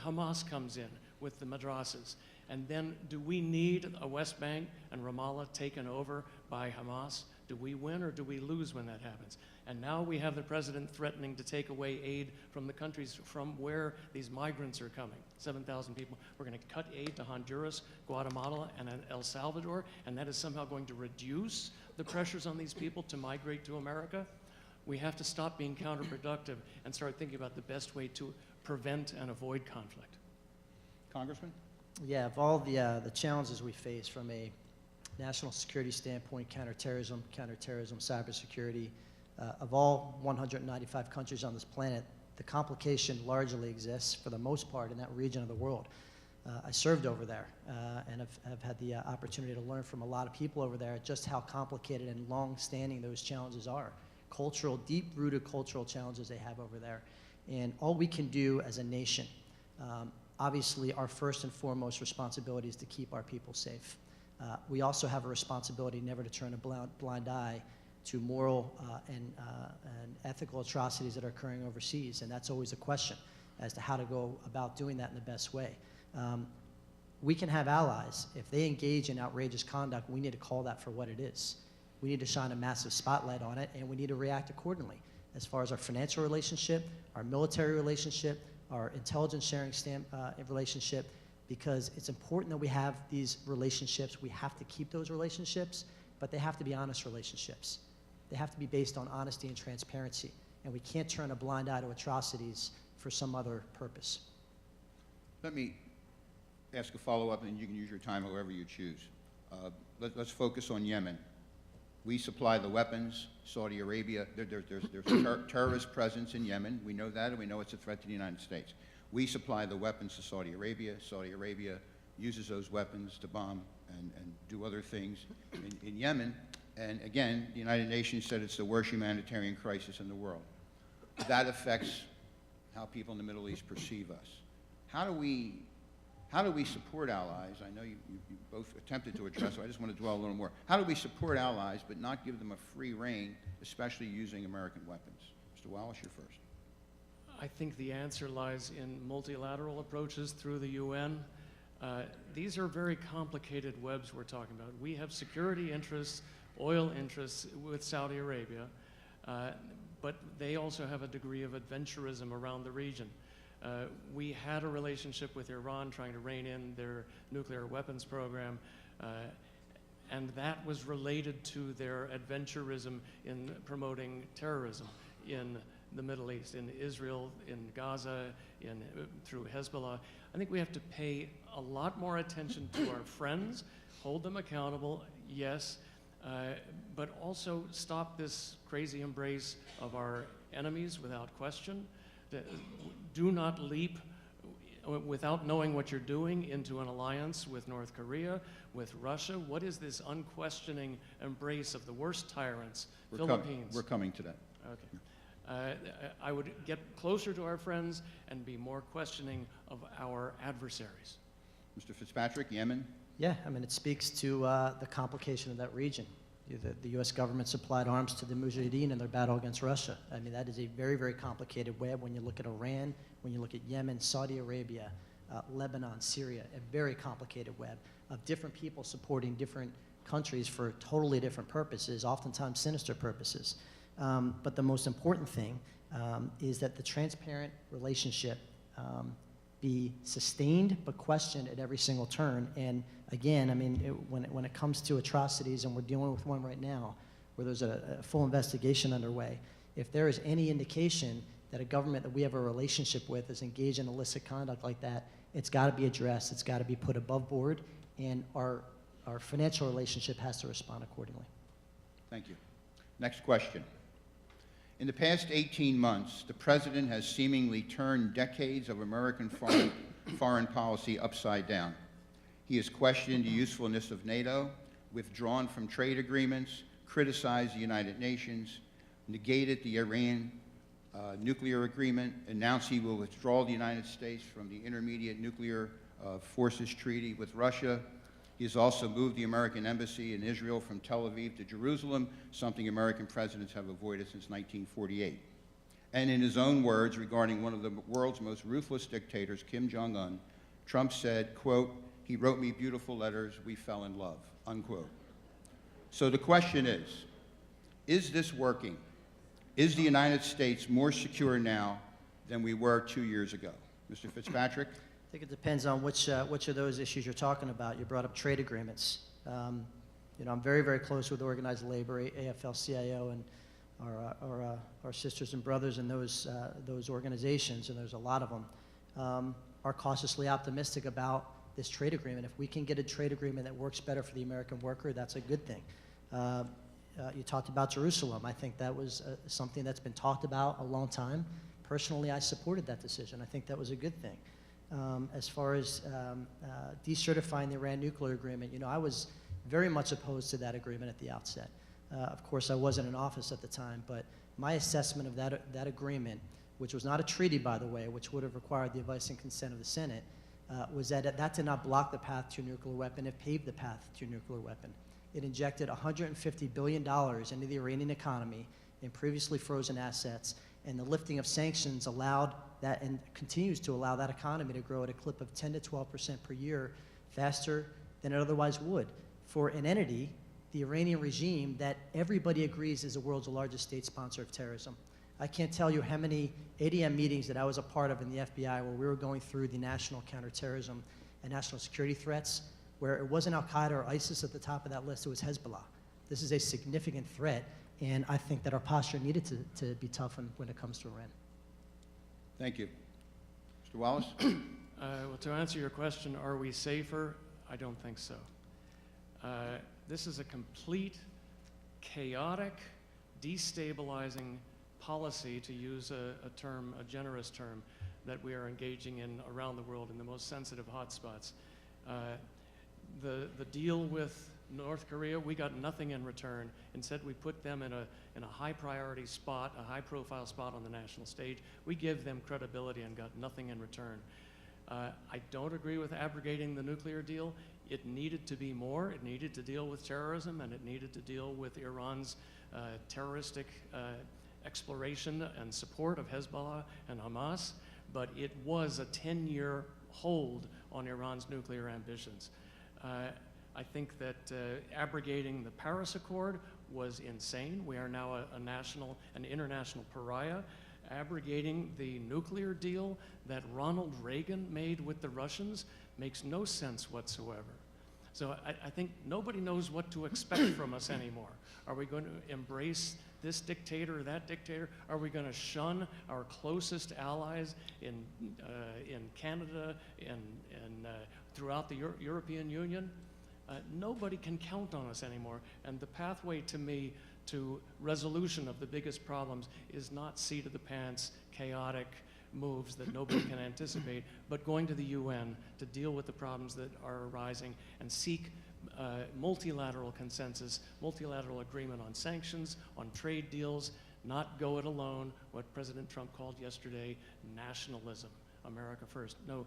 Hamas comes in with the madrasas. And then do we need a West Bank and Ramallah taken over by Hamas? Do we win or do we lose when that happens? And now we have the president threatening to take away aid from the countries from where these migrants are coming. 7,000 people. We're going to cut aid to Honduras, Guatemala, and El Salvador, and that is somehow going to reduce the pressures on these people to migrate to America. We have to stop being counterproductive and start thinking about the best way to prevent and avoid conflict. Congressman? Yeah, of all the challenges we face from a national security standpoint, counterterrorism, cybersecurity, of all 195 countries on this planet, the complication largely exists, for the most part, in that region of the world. I served over there and have had the opportunity to learn from a lot of people over there just how complicated and long-standing those challenges are. Deep-rooted cultural challenges they have over there. And all we can do as a nation, obviously our first and foremost responsibility is to keep our people safe. We also have a responsibility never to turn a blind eye to moral and ethical atrocities that are occurring overseas, and that's always a question as to how to go about doing that in the best way. We can have allies. If they engage in outrageous conduct, we need to call that for what it is. We need to shine a massive spotlight on it, and we need to react accordingly as far as our financial relationship, our military relationship, our intelligence sharing relationship, because it's important that we have these relationships. We have to keep those relationships, but they have to be honest relationships. They have to be based on honesty and transparency, and we can't turn a blind eye to atrocities for some other purpose. Let me ask a follow-up, and you can use your time however you choose. Let's focus on Yemen. We supply the weapons. Saudi Arabia, there's terrorist presence in Yemen. We know that, and we know it's a threat to the United States. We supply the weapons to Saudi Arabia. Saudi Arabia uses those weapons to bomb and do other things in Yemen. And again, the United Nations said it's the worst humanitarian crisis in the world. That affects how people in the Middle East perceive us. How do we support allies? I know you both attempted to address it. I just want to dwell a little more. How do we support allies but not give them a free rein, especially using American weapons? Mr. Wallace, you're first. I think the answer lies in multilateral approaches through the UN. These are very complicated webs we're talking about. We have security interests, oil interests with Saudi Arabia, but they also have a degree of adventurism around the region. We had a relationship with Iran trying to rein in their nuclear weapons program, and that was related to their adventurism in promoting terrorism in the Middle East, in Israel, in Gaza, through Hezbollah. I think we have to pay a lot more attention to our friends, hold them accountable, yes, but also stop this crazy embrace of our enemies without question. Do not leap without knowing what you're doing into an alliance with North Korea, with Russia. What is this unquestioning embrace of the worst tyrants? Philippines. We're coming to that. Okay. I would get closer to our friends and be more questioning of our adversaries. Mr. Fitzpatrick, Yemen? Yeah, I mean, it speaks to the complication of that region. The U.S. government supplied arms to the Mujahideen in their battle against Russia. I mean, that is a very, very complicated web when you look at Iran, when you look at Yemen, Saudi Arabia, Lebanon, Syria, a very complicated web of different people supporting different countries for totally different purposes, oftentimes sinister purposes. But the most important thing is that the transparent relationship be sustained but questioned at every single turn. And again, I mean, when it comes to atrocities, and we're dealing with one right now, where there's a full investigation underway, if there is any indication that a government that we have a relationship with is engaged in illicit conduct like that, it's got to be addressed. It's got to be put above board, and our financial relationship has to respond accordingly. Thank you. Next question. In the past 18 months, the President has seemingly turned decades of American foreign policy upside down. He has questioned the usefulness of NATO, withdrawn from trade agreements, criticized the United Nations, negated the Iran nuclear agreement, announced he will withdraw the United States from the Intermediate Nuclear Forces Treaty with Russia. He has also moved the American embassy in Israel from Tel Aviv to Jerusalem, something American presidents have avoided since 1948. And in his own words regarding one of the world's most ruthless dictators, Kim Jong-un, Trump said, quote, "He wrote me beautiful letters, we fell in love," unquote. So the question is this working? Is the United States more secure now than we were 2 years ago? Mr. Fitzpatrick? I think it depends on which of those issues you're talking about. You brought up trade agreements. You know, I'm very, very close with organized labor, AFL-CIO, and our sisters and brothers in those organizations, and there's a lot of them, are cautiously optimistic about this trade agreement. If we can get a trade agreement that works better for the American worker, that's a good thing. You talked about Jerusalem. I think that was something that's been talked about a long time. Personally, I supported that decision. I think that was a good thing. As far as decertifying the Iran nuclear agreement, you know, I was very much opposed to that agreement at the outset. Of course, I wasn't in office at the time, but my assessment of that agreement, which was not a treaty, by the way, which would have required the advice and consent of the Senate, was that that did not block the path to a nuclear weapon. It paved the path to a nuclear weapon. It injected $150 billion into the Iranian economy in previously frozen assets, and the lifting of sanctions allowed that and continues to allow that economy to grow at a clip of 10 to 12% per year, faster than it otherwise would, for an entity, the Iranian regime, that everybody agrees is the world's largest state sponsor of terrorism. I can't tell you how many ADM meetings that I was a part of in the FBI where we were going through the national counterterrorism and national security threats, where it wasn't Al-Qaeda or ISIS at the top of that list, it was Hezbollah. This is a significant threat, and I think that our posture needed to be toughened when it comes to Iran. Thank you. Mr. Wallace? Well, to answer your question, are we safer? I don't think so. This is a complete, chaotic, destabilizing policy, to use a term, a generous term, that we are engaging in around the world in the most sensitive hotspots. The deal with North Korea, we got nothing in return. Instead, we put them in a high priority spot, a high profile spot on the national stage. We give them credibility and got nothing in return. I don't agree with abrogating the nuclear deal. It needed to be more. It needed to deal with terrorism, and it needed to deal with Iran's terroristic exploration and support of Hezbollah and Hamas. But it was a 10-year hold on Iran's nuclear ambitions. I think that abrogating the Paris Accord was insane. We are now an international pariah. Abrogating the nuclear deal that Ronald Reagan made with the Russians makes no sense whatsoever. So I think nobody knows what to expect from us anymore. Are we going to embrace this dictator or that dictator? Are we going to shun our closest allies in Canada and throughout the European Union? Nobody can count on us anymore. And the pathway to me to resolution of the biggest problems is not seat of the pants, chaotic moves that nobody can anticipate, but going to the UN to deal with the problems that are arising and seek multilateral consensus, multilateral agreement on sanctions, on trade deals, not go it alone, what President Trump called yesterday nationalism, America first. No,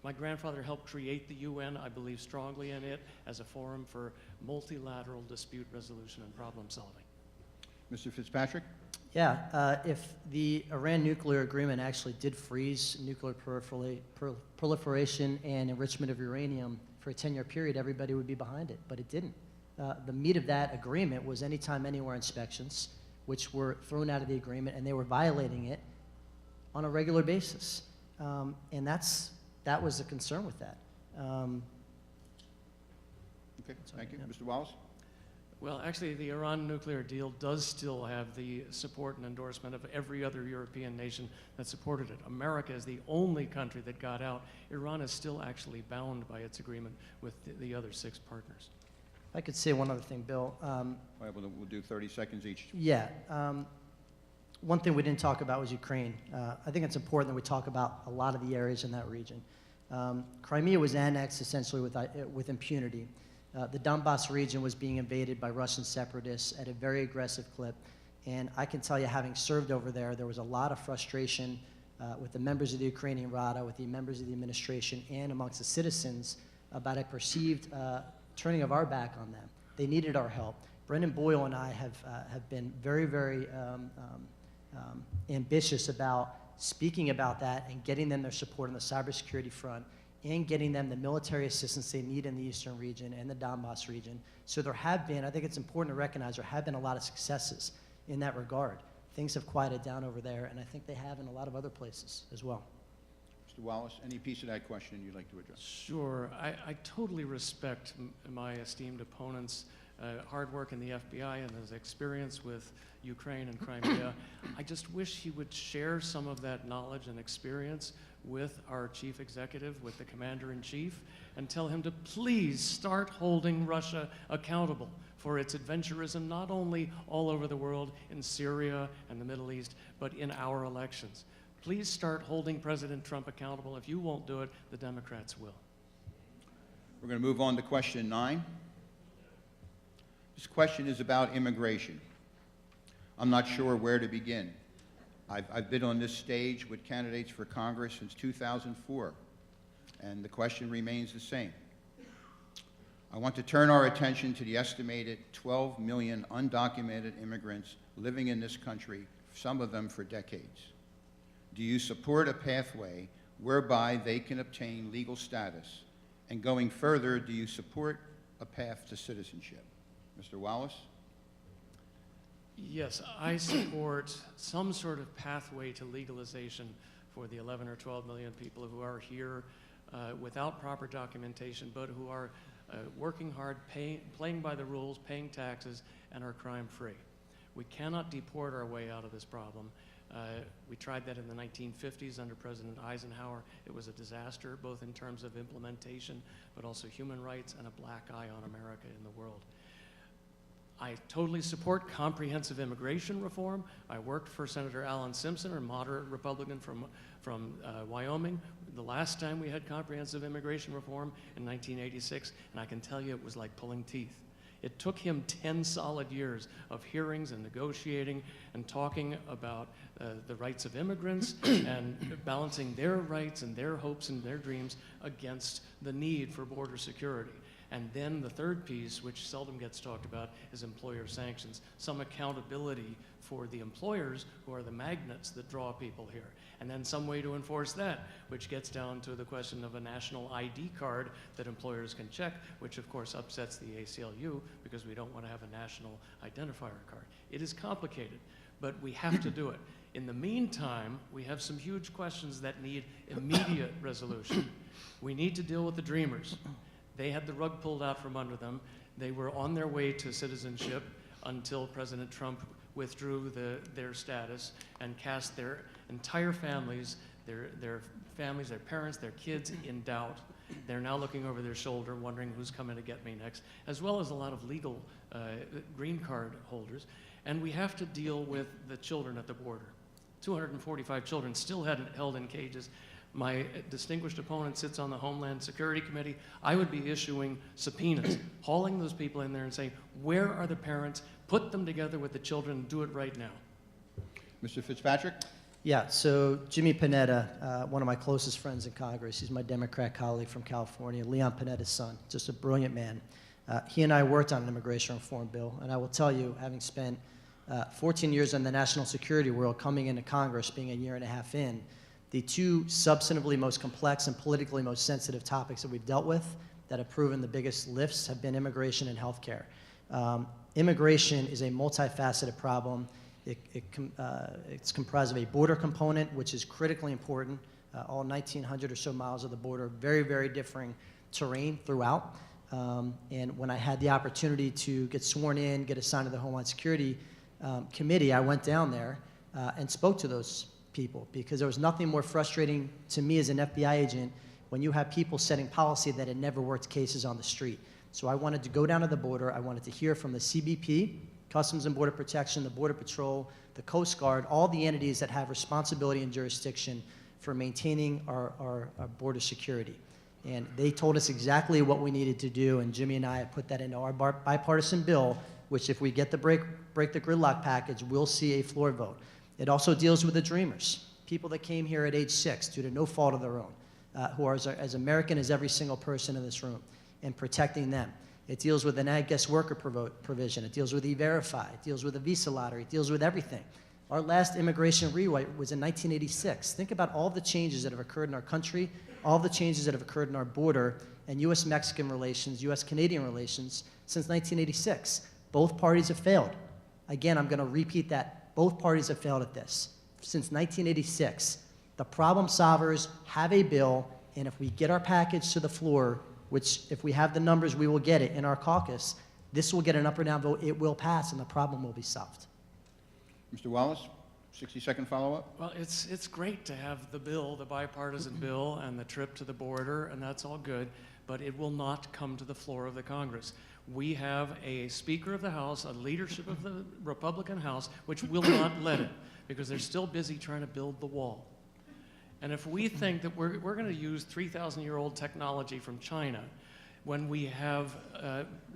my grandfather helped create the UN. I believe strongly in it as a forum for multilateral dispute resolution and problem solving. Mr. Fitzpatrick? Yeah, if the Iran nuclear agreement actually did freeze nuclear proliferation and enrichment of uranium for a 10-year period, everybody would be behind it, but it didn't. The meat of that agreement was anytime, anywhere inspections, which were thrown out of the agreement, and they were violating it on a regular basis. And that was the concern with that. Okay, thank you. Mr. Wallace? Well, actually, the Iran nuclear deal does still have the support and endorsement of every other European nation that supported it. America is the only country that got out. Iran is still actually bound by its agreement with the other 6 partners. If I could say one other thing, Bill. All right, we'll do 30 seconds each. Yeah. One thing we didn't talk about was Ukraine. I think it's important that we talk about a lot of the areas in that region. Crimea was annexed essentially with impunity. The Donbass region was being invaded by Russian separatists at a very aggressive clip. And I can tell you, having served over there was a lot of frustration with the members of the Ukrainian Rada, with the members of the administration, and amongst the citizens about a perceived turning of our back on them. They needed our help. Brendan Boyle and I have been very, very ambitious about speaking about that and getting them their support on the cybersecurity front, and getting them the military assistance they need in the eastern region and the Donbass region. So there have been, I think it's important to recognize, there have been a lot of successes in that regard. Things have quieted down over there, and I think they have in a lot of other places as well. Mr. Wallace, any piece of that question you'd like to address? Sure. I totally respect my esteemed opponent's hard work in the FBI and his experience with Ukraine and Crimea. I just wish he would share some of that knowledge and experience with our chief executive, with the commander-in-chief, and tell him to please start holding Russia accountable for its adventurism, not only all over the world, in Syria and the Middle East, but in our elections. Please start holding President Trump accountable. If you won't do it, the Democrats will. We're going to move on to question 9. This question is about immigration. I'm not sure where to begin. I've been on this stage with candidates for Congress since 2004, and the question remains the same. I want to turn our attention to the estimated 12 million undocumented immigrants living in this country, some of them for decades. Do you support a pathway whereby they can obtain legal status? And going further, do you support a path to citizenship? Mr. Wallace? Yes, I support some sort of pathway to legalization for the 11 or 12 million people who are here without proper documentation, but who are working hard, playing by the rules, paying taxes, and are crime-free. We cannot deport our way out of this problem. We tried that in the 1950s under President Eisenhower. It was a disaster, both in terms of implementation, but also human rights and a black eye on America in the world. I totally support comprehensive immigration reform. I worked for Senator Alan Simpson, a moderate Republican from Wyoming, the last time we had comprehensive immigration reform in 1986, and I can tell you it was like pulling teeth. It took him 10 solid years of hearings and negotiating and talking about the rights of immigrants and balancing their rights and their hopes and their dreams against the need for border security. And then the third piece, which seldom gets talked about, is employer sanctions, some accountability for the employers who are the magnets that draw people here. And then some way to enforce that, which gets down to the question of a national ID card that employers can check, which of course upsets the ACLU because we don't want to have a national identifier card. It is complicated, but we have to do it. In the meantime, we have some huge questions that need immediate resolution. We need to deal with the Dreamers. They had the rug pulled out from under them. They were on their way to citizenship until President Trump withdrew their status and cast their entire families, their families, their parents, their kids in doubt. They're now looking over their shoulder, wondering who's coming to get me next, as well as a lot of legal green card holders. And we have to deal with the children at the border. 245 children still held in cages. My distinguished opponent sits on the Homeland Security Committee. I would be issuing subpoenas, hauling those people in there and saying, where are the parents? Put them together with the children and do it right now. Mr. Fitzpatrick? Yeah, so Jimmy Panetta, one of my closest friends in Congress, he's my Democrat colleague from California, Leon Panetta's son, just a brilliant man. He and I worked on an immigration reform bill, and I will tell you, having spent 14 years in the national security world, coming into Congress, being a year and a half in, the two substantively most complex and politically most sensitive topics that we've dealt with that have proven the biggest lifts have been immigration and healthcare. Immigration is a multifaceted problem. It's comprised of a border component, which is critically important. All 1,900 or so miles of the border, very, very differing terrain throughout. And when I had the opportunity to get sworn in, get assigned to the Homeland Security Committee, I went down there and spoke to those people, because there was nothing more frustrating to me as an FBI agent when you have people setting policy that had never worked cases on the street. So I wanted to go down to the border. I wanted to hear from the CBP, Customs and Border Protection, the Border Patrol, the Coast Guard, all the entities that have responsibility and jurisdiction for maintaining our border security. And they told us exactly what we needed to do, and Jimmy and I have put that into our bipartisan bill, which if we get the break the gridlock package, we'll see a floor vote. It also deals with the Dreamers, people that came here at age 6 due to no fault of their own, who are as American as every single person in this room, and protecting them. It deals with an ag guest worker provision. It deals with E-Verify. It deals with a visa lottery. It deals with everything. Our last immigration rewrite was in 1986. Think about all the changes that have occurred in our country, all the changes that have occurred in our border, and U.S.-Mexican relations, U.S.-Canadian relations since 1986. Both parties have failed. Again, I'm going to repeat that. Both parties have failed at this. Since 1986, the problem solvers have a bill, and if we get our package to the floor, which if we have the numbers, we will get it in our caucus, this will get an up or down vote, it will pass, and the problem will be solved. Mr. Wallace, 60-second follow-up? Well, it's great to have the bill, the bipartisan bill, and the trip to the border, and that's all good, but it will not come to the floor of the Congress. We have a Speaker of the House, a leadership of the Republican House, which will not let it, because they're still busy trying to build the wall. And if we think that we're going to use 3,000-year-old technology from China, when we have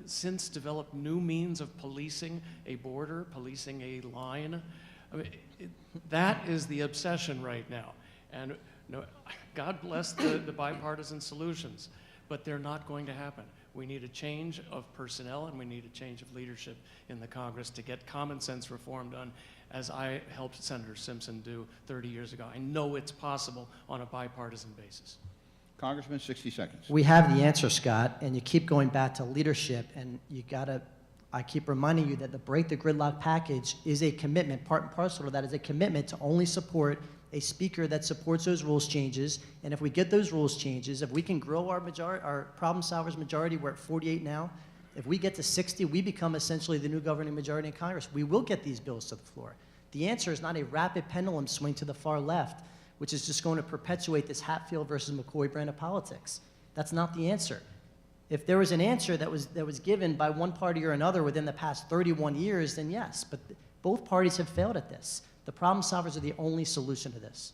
since developed new means of policing a border, policing a line, I mean, that is the obsession right now. And God bless the bipartisan solutions, but they're not going to happen. We need a change of personnel, and we need a change of leadership in the Congress to get common sense reform done, as I helped Senator Simpson do 30 years ago. I know it's possible on a bipartisan basis. Congressman, 60 seconds. We have the answer, Scott, and you keep going back to leadership, and I keep reminding you that the Break the Gridlock package is a commitment, part and parcel of that is a commitment to only support a speaker that supports those rules changes, and if we get those rules changes, if we can grow our problem solvers majority, we're at 48 now, if we get to 60, we become essentially the new governing majority in Congress. We will get these bills to the floor. The answer is not a rapid pendulum swing to the far left, which is just going to perpetuate this Hatfield versus McCoy brand of politics. That's not the answer. If there was an answer that was given by one party or another within the past 31 years, then yes, but both parties have failed at this. The problem solvers are the only solution to this.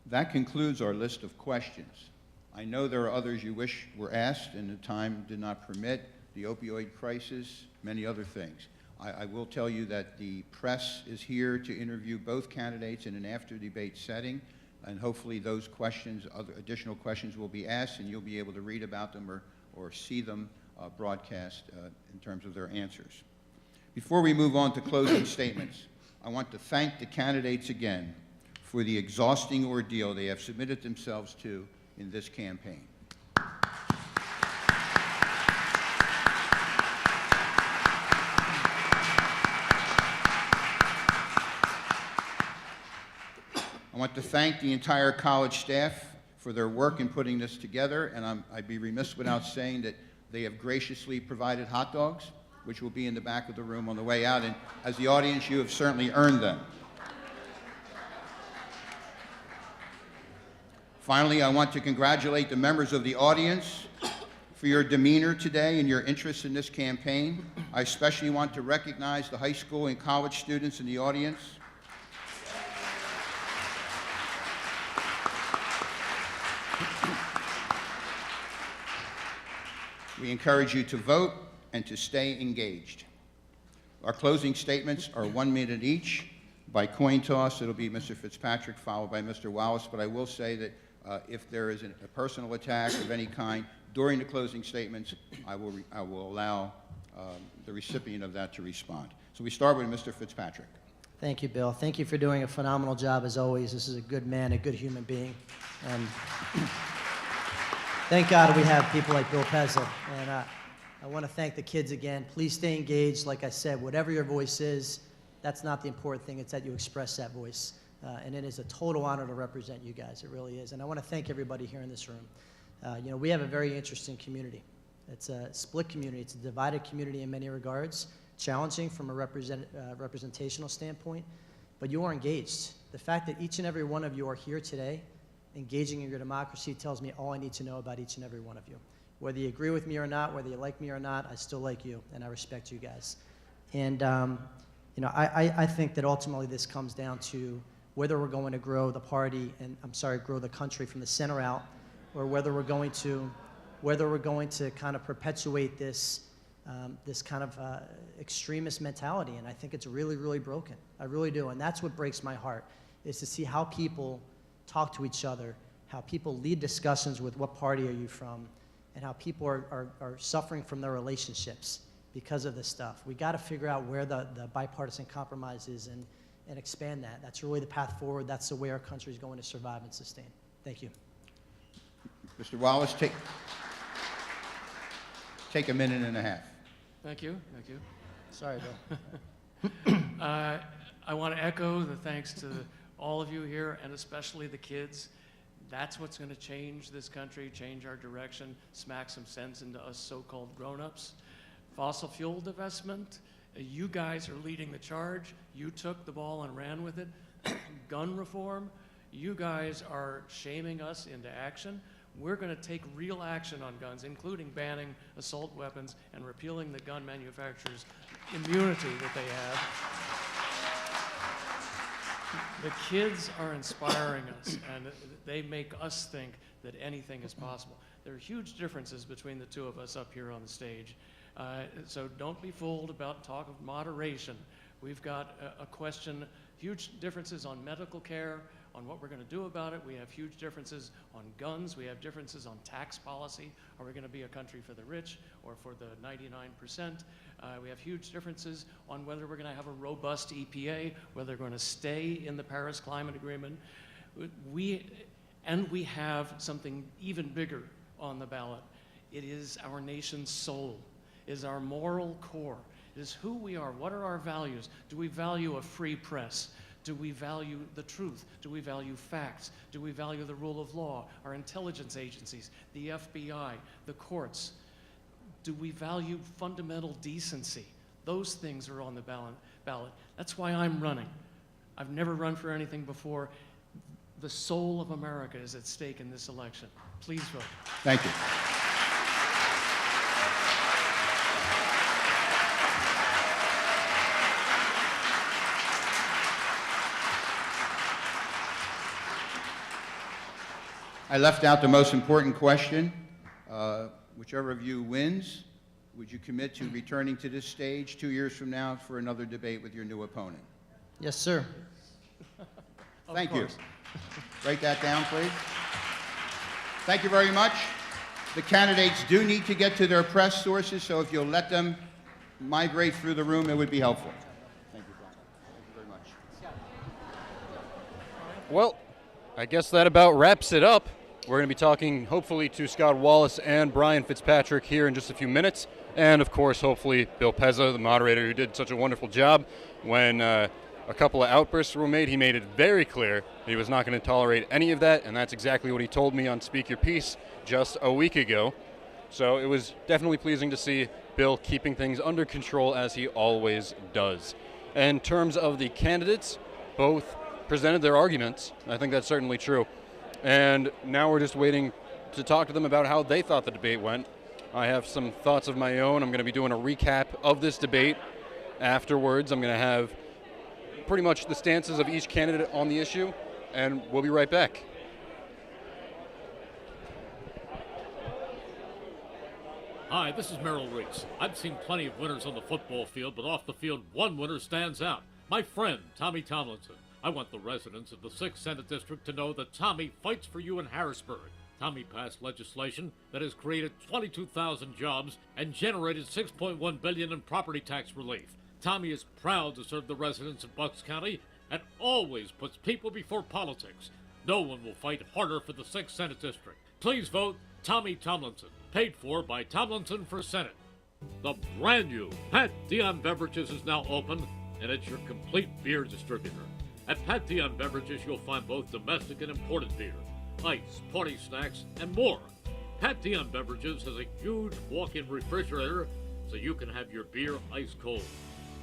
That concludes our list of questions. I know there are others you wish were asked and the time did not permit, the opioid crisis, many other things. I will tell you that the press is here to interview both candidates in an after-debate setting, and hopefully those questions, other additional questions will be asked, and you'll be able to read about them or see them broadcast in terms of their answers. Before we move on to closing statements, I want to thank the candidates again for the exhausting ordeal they have submitted themselves to in this campaign. I want to thank the entire college staff for their work in putting this together, and I'd be remiss without saying that they have graciously provided hot dogs, which will be in the back of the room on the way out, and as the audience, you have certainly earned them. Finally, I want to congratulate the members of the audience for your demeanor today and your interest in this campaign. I especially want to recognize the high school and college students in the audience. We encourage you to vote and to stay engaged. Our closing statements are 1 minute each. By coin toss, it'll be Mr. Fitzpatrick followed by Mr. Wallace, but I will say that if there is a personal attack of any kind during the closing statements, I will allow the recipient of that to respond. So we start with Mr. Fitzpatrick. Thank you, Bill. Thank you for doing a phenomenal job as always. This is a good man, a good human being. And thank God we have people like Bill Pezza. And I want to thank the kids again. Please stay engaged. Like I said, whatever your voice is, that's not the important thing. It's that you express that voice. And it is a total honor to represent you guys. It really is. And I want to thank everybody here in this room. You know, we have a very interesting community. It's a split community. It's a divided community in many regards, challenging from a representational standpoint, but you are engaged. The fact that each and every one of you are here today, engaging in your democracy, tells me all I need to know about each and every one of you. Whether you agree with me or not, whether you like me or not, I still like you, and I respect you guys. And you know, I think that ultimately this comes down to whether we're going to grow the party, and grow the country from the center out, or whether we're going to kind of perpetuate this this kind of extremist mentality. And I think it's really, really broken. I really do. And that's what breaks my heart, is to see how people talk to each other, how people lead discussions with what party are you from, and how people are suffering from their relationships because of this stuff. We got to figure out where the bipartisan compromise is and expand that. That's really the path forward. That's the way our country is going to survive and sustain. Thank you. Mr. Wallace, take a minute and a half. Thank you. Thank you. Sorry, Bill. I want to echo the thanks to all of you here, and especially the kids. That's what's going to change this country, change our direction, smack some sense into us so-called grown-ups. Fossil fuel divestment, you guys are leading the charge. You took the ball and ran with it. Gun reform, you guys are shaming us into action. We're going to take real action on guns, including banning assault weapons and repealing the gun manufacturers' immunity that they have. The kids are inspiring us, and they make us think that anything is possible. There are huge differences between the two of us up here on the stage. So don't be fooled about talk of moderation. We've got a question, huge differences on medical care, on what we're going to do about it. We have huge differences on guns. We have differences on tax policy. Are we going to be a country for the rich or for the 99%? We have huge differences on whether we're going to have a robust EPA, whether we're going to stay in the Paris Climate Agreement. We have something even bigger on the ballot. It is our nation's soul. It is our moral core. It is who we are. What are our values? Do we value a free press? Do we value the truth? Do we value facts? Do we value the rule of law, our intelligence agencies, the FBI, the courts? Do we value fundamental decency? Those things are on the ballot. That's why I'm running. I've never run for anything before. The soul of America is at stake in this election. Please vote. Thank you. I left out the most important question. Whichever of you wins, would you commit to returning to this stage 2 years from now for another debate with your new opponent? Yes, sir. Thank you. course. Write that down, please. Thank you very much. The candidates do need to get to their press sources, so if you'll let them migrate through the room, it would be helpful. Thank you, Brian. Thank you very much. Well, I guess that about wraps it up. We're going to be talking, hopefully, to Scott Wallace and Brian Fitzpatrick here in just a few minutes. And, of course, hopefully, Bill Pezza, the moderator, who did such a wonderful job. When a couple of outbursts were made, he made it very clear he was not going to tolerate any of that. And that's exactly what he told me on Speak Your Piece just a week ago. So it was definitely pleasing to see Bill keeping things under control, as he always does. In terms of the candidates, both presented their arguments. I think that's certainly true. And now we're just waiting to talk to them about how they thought the debate went. I have some thoughts of my own. I'm going to be doing a recap of this debate afterwards. I'm going to have pretty much the stances of each candidate on the issue, and we'll be right back. Hi, this is Merrill Reese. I've seen plenty of winners on the football field, but off the field, one winner stands out. My friend, Tommy Tomlinson. I want the residents of the 6th Senate District to know that Tommy fights for you in Harrisburg. Tommy passed legislation that has created 22,000 jobs and generated $6.1 billion in property tax relief. Tommy is proud to serve the residents of Bucks County and always puts people before politics. No one will fight harder for the 6th Senate District. Please vote Tommy Tomlinson, paid for by Tomlinson for Senate. The brand new Pat Dion Beverages is now open, and it's your complete beer distributor. At Pat Dion Beverages, you'll find both domestic and imported beer, ice, party snacks, and more. Pat Dion Beverages has a huge walk-in refrigerator so you can have your beer ice cold.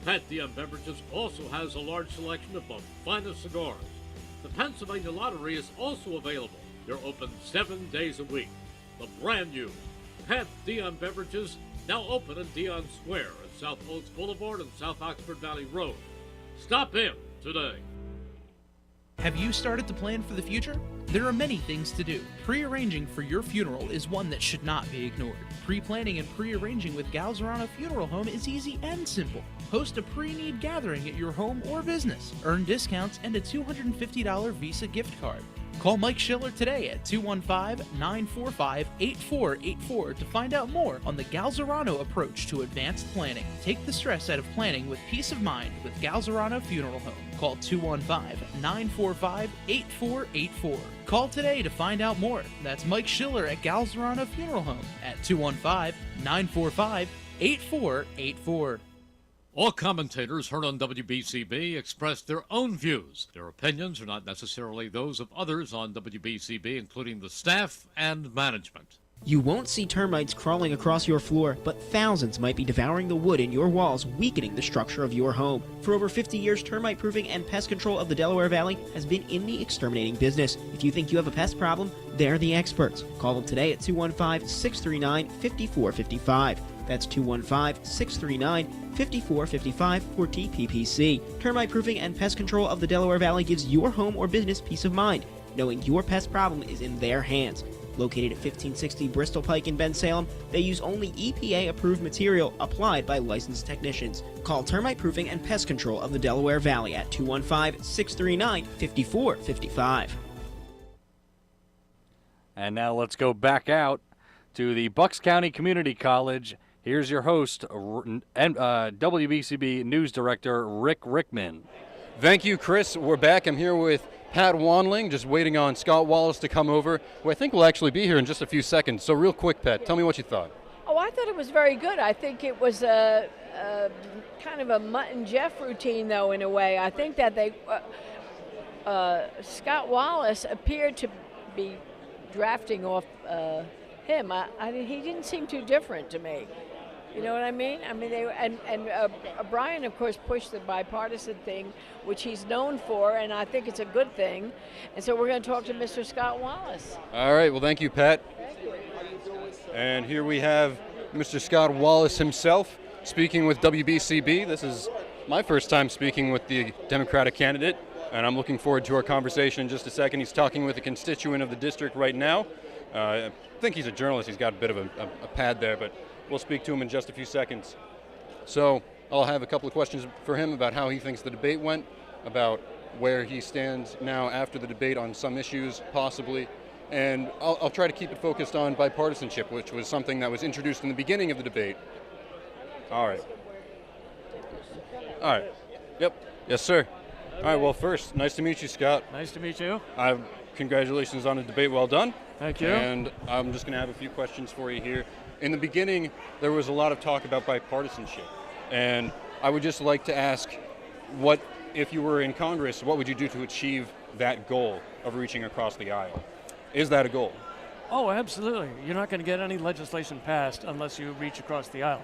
Pat Dion Beverages also has a large selection of the finest cigars. The Pennsylvania Lottery is also available. They're open 7 days a week. The brand new Pat Dion Beverages, now open in Dion Square at South Oaks Boulevard and South Oxford Valley Road. Stop in today. Have you started to plan for the future? There are many things to do. Pre-arranging for your funeral is one that should not be ignored. Pre-planning and pre-arranging with Galzerano Funeral Home is easy and simple. Host a pre-need gathering at your home or business. Earn discounts and a $250 Visa gift card. Call Mike Schiller today at 215-945-8484 to find out more on the Galzerano approach to advanced planning. Take the stress out of planning with peace of mind with Galzerano Funeral Home. Call 215-945-8484. Call today to find out more. That's Mike Schiller at Galzerano Funeral Home at 215-945-8484. All commentators heard on WBCB expressed their own views. Their opinions are not necessarily those of others on WBCB, including the staff and management. You won't see termites crawling across your floor, but thousands might be devouring the wood in your walls, weakening the structure of your home. For over 50 years, Termite Proofing and Pest Control of the Delaware Valley has been in the exterminating business. If you think you have a pest problem, they're the experts. Call them today at 215-639-5455. That's 215-639-5455 for TPPC. Termite Proofing and Pest Control of the Delaware Valley gives your home or business peace of mind, knowing your pest problem is in their hands. Located at 1560 Bristol Pike in Bensalem, they use only EPA-approved material applied by licensed technicians. Call Termite Proofing and Pest Control of the Delaware Valley at 215-639-5455. And now let's go back out to the Bucks County Community College. Here's your host, WBCB News Director Rick Rickman. Thank you, Chris. We're back. I'm here with Pat Wanling, just waiting on Scott Wallace to come over, who I think will actually be here in just a few seconds. So real quick, Pat, tell me what you thought. Oh, I thought it was very good. I think it was a kind of a Mutt and Jeff routine, though, in a way. I think that they Scott Wallace appeared to be drafting off him. He didn't seem too different to me. You know what I mean? I mean, Brian, of course, pushed the bipartisan thing, which he's known for, and I think it's a good thing. And so we're going to talk to Mr. Scott Wallace. All right, well, thank you, Pat. Thank you. And here we have Mr. Scott Wallace himself speaking with WBCB. This is my first time speaking with the Democratic candidate, and I'm looking forward to our conversation in just a second. He's talking with a constituent of the district right now. I think he's a journalist. He's got a bit of a pad there, but we'll speak to him in just a few seconds. So I'll have a couple of questions for him about how he thinks the debate went, about where he stands now after the debate on some issues, possibly. And I'll try to keep it focused on bipartisanship, which was something that was introduced in the beginning of the debate. All right. All right. Yep. Yes, sir. All right. Well, first, nice to meet you, Scott. Nice to meet you. Congratulations on the debate. Well done. Thank you. And I'm just going to have a few questions for you here. In the beginning, there was a lot of talk about bipartisanship. And I would just like to ask, what, if you were in Congress, what would you do to achieve that goal of reaching across the aisle? Is that a goal? Oh, absolutely. You're not going to get any legislation passed unless you reach across the aisle.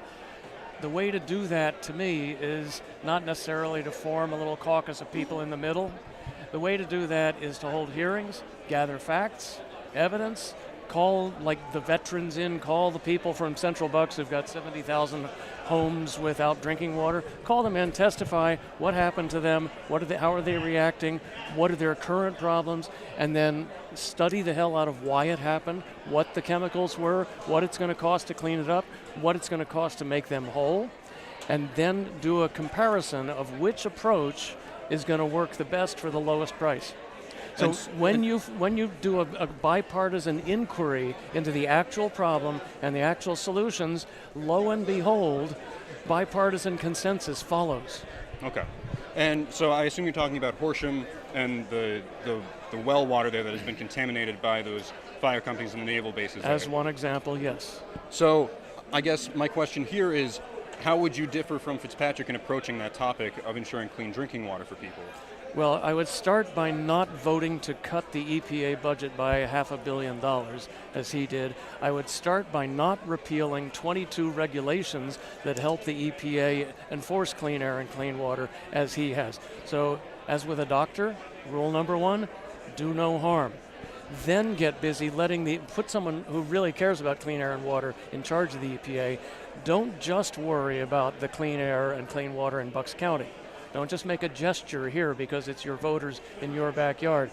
The way to do that, to me, is not necessarily to form a little caucus of people in the middle. The way to do that is to hold hearings, gather facts, evidence, call like the veterans in, call the people from Central Bucks who've got 70,000 homes without drinking water, call them in, testify what happened to them, how are they reacting, what are their current problems, and then study the hell out of why it happened, what the chemicals were, what it's going to cost to clean it up, what it's going to cost to make them whole, and then do a comparison of which approach is going to work the best for the lowest price. So when you do a bipartisan inquiry into the actual problem and the actual solutions, lo and behold, bipartisan consensus follows. Okay. And so I assume you're talking about Horsham and the well water there that has been contaminated by those fire companies and the naval bases. As there. one example, yes. So I guess my question here is, how would you differ from Fitzpatrick in approaching that topic of ensuring clean drinking water for people? Well, I would start by not voting to cut the EPA budget by $500 million, as he did. I would start by not repealing 22 regulations that help the EPA enforce clean air and clean water, as he has. So, as with a doctor, rule number one, do no harm. Then get busy put someone who really cares about clean air and water in charge of the EPA. Don't just worry about the clean air and clean water in Bucks County. Don't just make a gesture here because it's your voters in your backyard.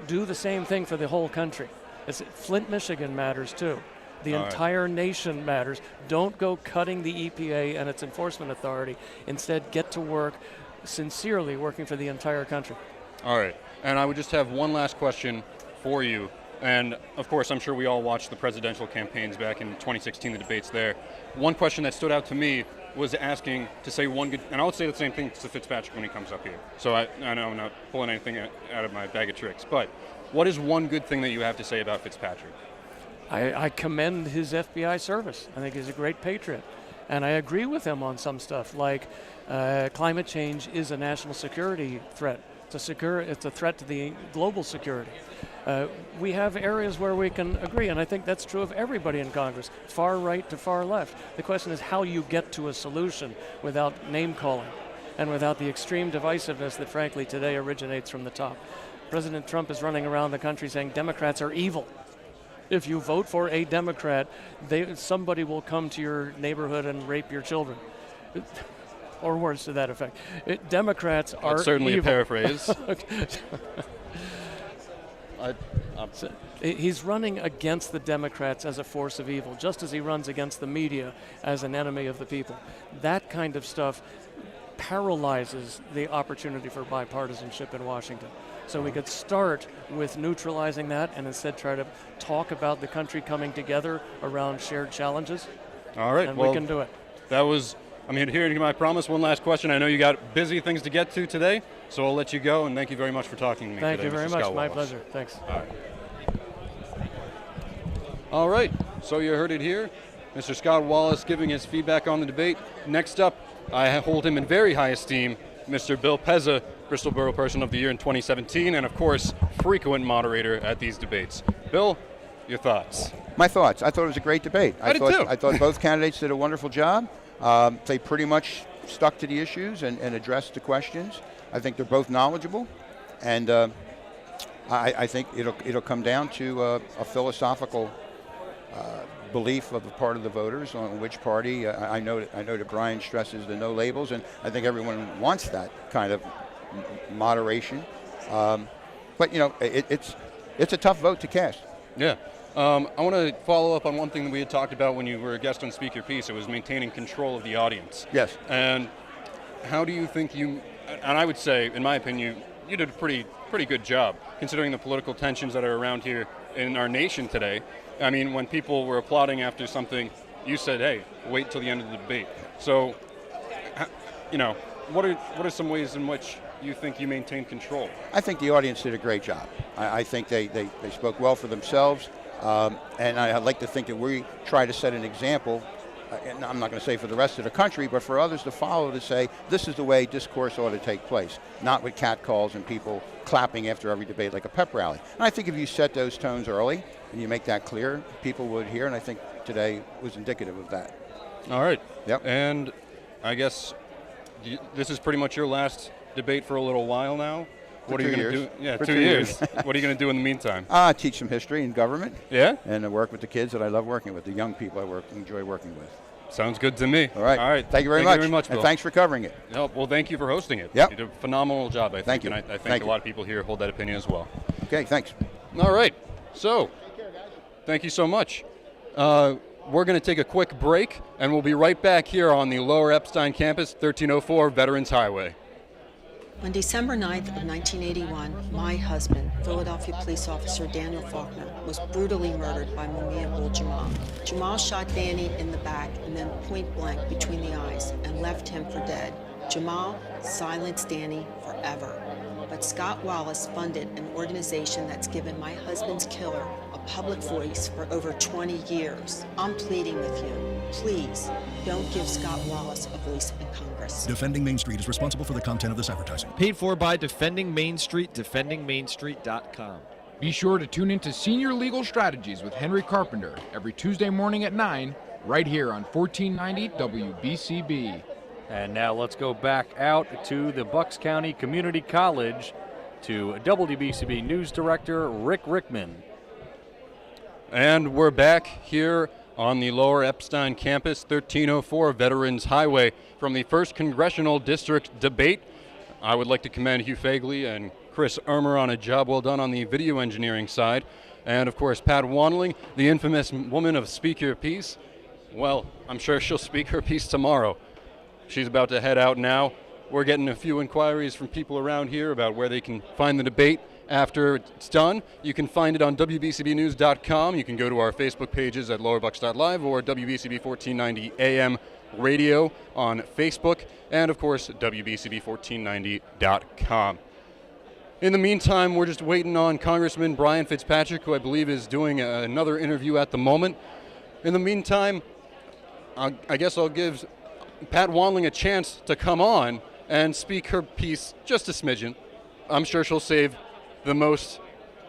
Do the same thing for the whole country. Flint, Michigan matters too. The entire nation matters. Don't go cutting the EPA and its enforcement authority. Instead, get to work sincerely working for the entire country. All right. And I would just have one last question for you. And of course, I'm sure we all watched the presidential campaigns back in 2016, the debates there. One question that stood out to me was asking to say one good, and I would say the same thing to Fitzpatrick when he comes up here. So I know I'm not pulling anything out of my bag of tricks, but what is one good thing that you have to say about Fitzpatrick? I commend his FBI service. I think he's a great patriot. And I agree with him on some stuff, like climate change is a national security threat. It's a threat to the global security. We have areas where we can agree, and I think that's true of everybody in Congress, far right to far left. The question is how you get to a solution without name-calling and without the extreme divisiveness that, frankly, today originates from the top. President Trump is running around the country saying Democrats are evil. If you vote for a Democrat, somebody will come to your neighborhood and rape your children. Or words to that effect. Democrats are That's certainly evil. A paraphrase. So he's running against the Democrats as a force of evil, just as he runs against the media as an enemy of the people. That kind of stuff paralyzes the opportunity for bipartisanship in Washington. So we could start with neutralizing that and instead try to talk about the country coming together around shared challenges. All right. And well, we can do it. I'm here to my promise. One last question. I know you got busy things to get to today, so I'll let you go, and thank you very much for talking to me Thank today, you very Mr. much. Scott My Wallace. pleasure. Thanks. All right. All right. So you heard it here. Mr. Scott Wallace giving his feedback on the debate. Next up, I hold him in very high esteem, Mr. Bill Pezza, Bristol Borough Person of the Year in 2017, and of course, frequent moderator at these debates. Bill, your thoughts? My thoughts. I thought it was a great debate. I did too. I thought both candidates did a wonderful job. They pretty much stuck to the issues and addressed the questions. I think they're both knowledgeable, and I think it'll come down to a philosophical belief of the part of the voters on which party. I know that Brian stresses the no labels, and I think everyone wants that kind of moderation. But you know, it's a tough vote to cast. Yeah. I want to follow up on one thing that we had talked about when you were a guest on Speak Your Piece. It was maintaining control of the audience. Yes. And how do you think and I would say, in my opinion, you did a pretty good job, considering the political tensions that are around here in our nation today. I mean, when people were applauding after something, you said, hey, wait till the end of the debate. So, you know, what are some ways in which you think you maintained control? I think the audience did a great job. I think they spoke well for themselves. And I'd like to think that we try to set an example, and I'm not going to say for the rest of the country, but for others to follow, to say this is the way discourse ought to take place, not with catcalls and people clapping after every debate like a pep rally. And I think if you set those tones early and you make that clear, people would hear, and I think today was indicative of that. All right. Yep. And I guess this is pretty much your last debate for a little while now. What are you going to do? Yeah, 2 years. What are you going to do in the meantime? Teach some history and government. Yeah? And work with the kids that I love working with, the young people I enjoy working with. Sounds good to me. All right. All right. Thank you very much. Bill. And thanks for covering it. No, well, thank you for hosting it. Yep. You did a phenomenal job, I think. Thank you. And I think Thank a you. lot of people here hold that opinion as well. Okay, thanks. All right. So, thank you so much. We're going to take a quick break, and we'll be right back here on the Lower Epstein campus, 1304 Veterans Highway. On December 9th of 1981, my husband, Philadelphia police officer Daniel Faulkner, was brutally murdered by Mumia Jamal. Jamal shot Danny in the back and then point blank between the eyes and left him for dead. Jamal silenced Danny forever. But Scott Wallace funded an organization that's given my husband's killer a public voice for over 20 years. I'm pleading with you, please don't give Scott Wallace a voice in Congress. Defending Main Street is responsible for the content of this advertising. Paid for by Defending Main Street, defendingmainstreet.com. Be sure to tune into Senior Legal Strategies with Henry Carpenter every Tuesday morning at 9, right here on 1490 WBCB. And now let's go back out to the Bucks County Community College to WBCB News Director Rick Rickman. And we're back here on the Lower Epstein campus, 1304 Veterans Highway, from the 1st Congressional District debate. I would like to commend Hugh Fagley and Chris Ermer on a job well done on the video engineering side. And, of course, Pat Wandling, the infamous woman of Speak Your Piece. Well, I'm sure she'll speak her piece tomorrow. She's about to head out now. We're getting a few inquiries from people around here about where they can find the debate after it's done. You can find it on WBCBnews.com. You can go to our Facebook pages at lowerbucks.live or WBCB 1490 AM radio on Facebook, and of course, WBCB1490.com. In the meantime, we're just waiting on Congressman Brian Fitzpatrick, who I believe is doing another interview at the moment. In the meantime, I guess I'll give Pat Wandling a chance to come on and speak her piece just a smidgen. I'm sure she'll save the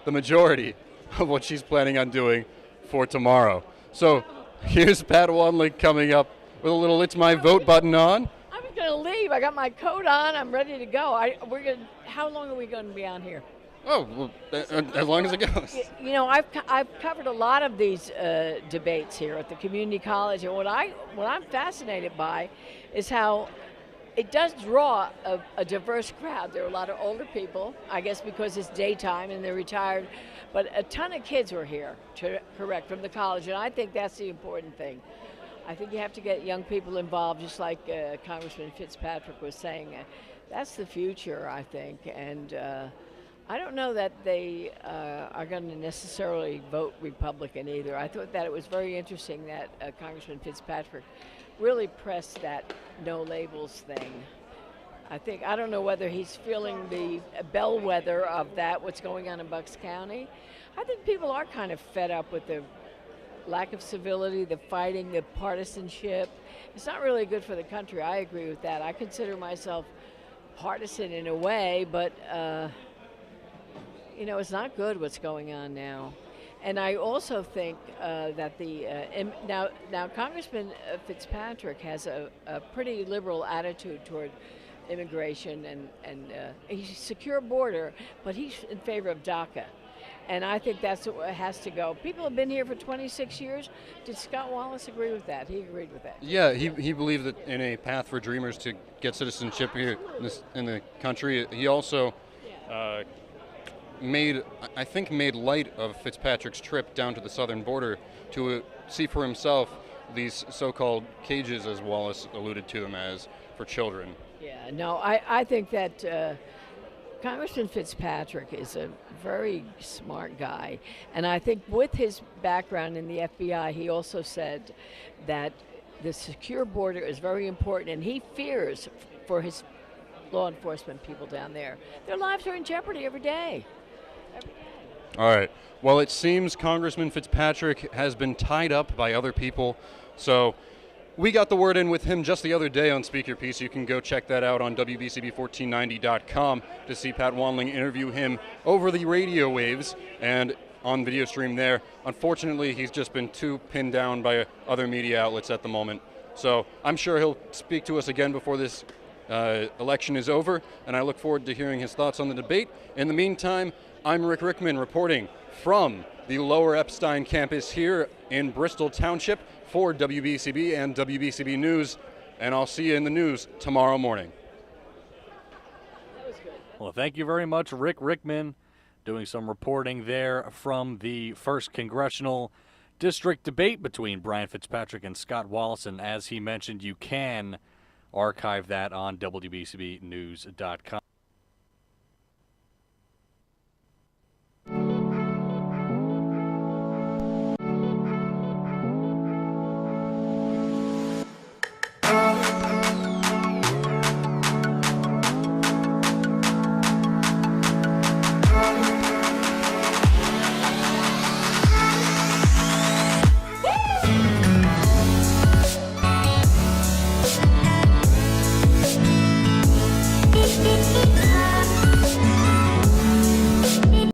majority of what she's planning on doing for tomorrow. So here's Pat Wandling coming up with a little "It's My Vote" button on. I was going to leave. I got my coat on. I'm ready to go. How long are we going to be on here? Oh, well, as long as it goes. You know, I've covered a lot of these debates here at the community college, and what I'm fascinated by is how it does draw a diverse crowd. There are a lot of older people, I guess because it's daytime and they're retired, but a ton of kids were here, correct, from the college, and I think that's the important thing. I think you have to get young people involved, just like Congressman Fitzpatrick was saying. That's the future, I think, and I don't know that they are going to necessarily vote Republican either. I thought that it was very interesting that Congressman Fitzpatrick really pressed that no labels thing. I don't know whether he's feeling the bellwether of that, what's going on in Bucks County. I think people are kind of fed up with the lack of civility, the fighting, the partisanship. It's not really good for the country. I agree with that. I consider myself partisan in a way, but you know, it's not good what's going on now. And I also think that now Congressman Fitzpatrick has a pretty liberal attitude toward immigration and he's secure border, but he's in favor of DACA. And I think that's what has to go. People have been here for 26 years. Did Scott Wallace agree with that? He agreed with that. Yeah, he believed that in a path for dreamers to get citizenship here in the country. He also made light of Fitzpatrick's trip down to the southern border to see for himself these so-called cages, as Wallace alluded to them as, for children. Yeah, no, I think that Congressman Fitzpatrick is a very smart guy, and I think with his background in the FBI, he also said that the secure border is very important, and he fears for his law enforcement people down there. Their lives are in jeopardy every day. All right. Well, it seems Congressman Fitzpatrick has been tied up by other people, so we got the word in with him just the other day on Speak Your Piece. You can go check that out on WBCB1490.com to see Pat Wanling interview him over the radio waves and on video stream there. Unfortunately, he's just been too pinned down by other media outlets at the moment. So I'm sure he'll speak to us again before this election is over, and I look forward to hearing his thoughts on the debate. In the meantime, I'm Rick Rickman reporting from the Lower Epstein campus here in Bristol Township for WBCB and WBCB News, and I'll see you in the news tomorrow morning. Well, thank you very much, Rick Rickman, doing some reporting there from the 1st Congressional District debate between Brian Fitzpatrick and Scott Wallace, and as he mentioned, you can archive that on WBCBnews.com.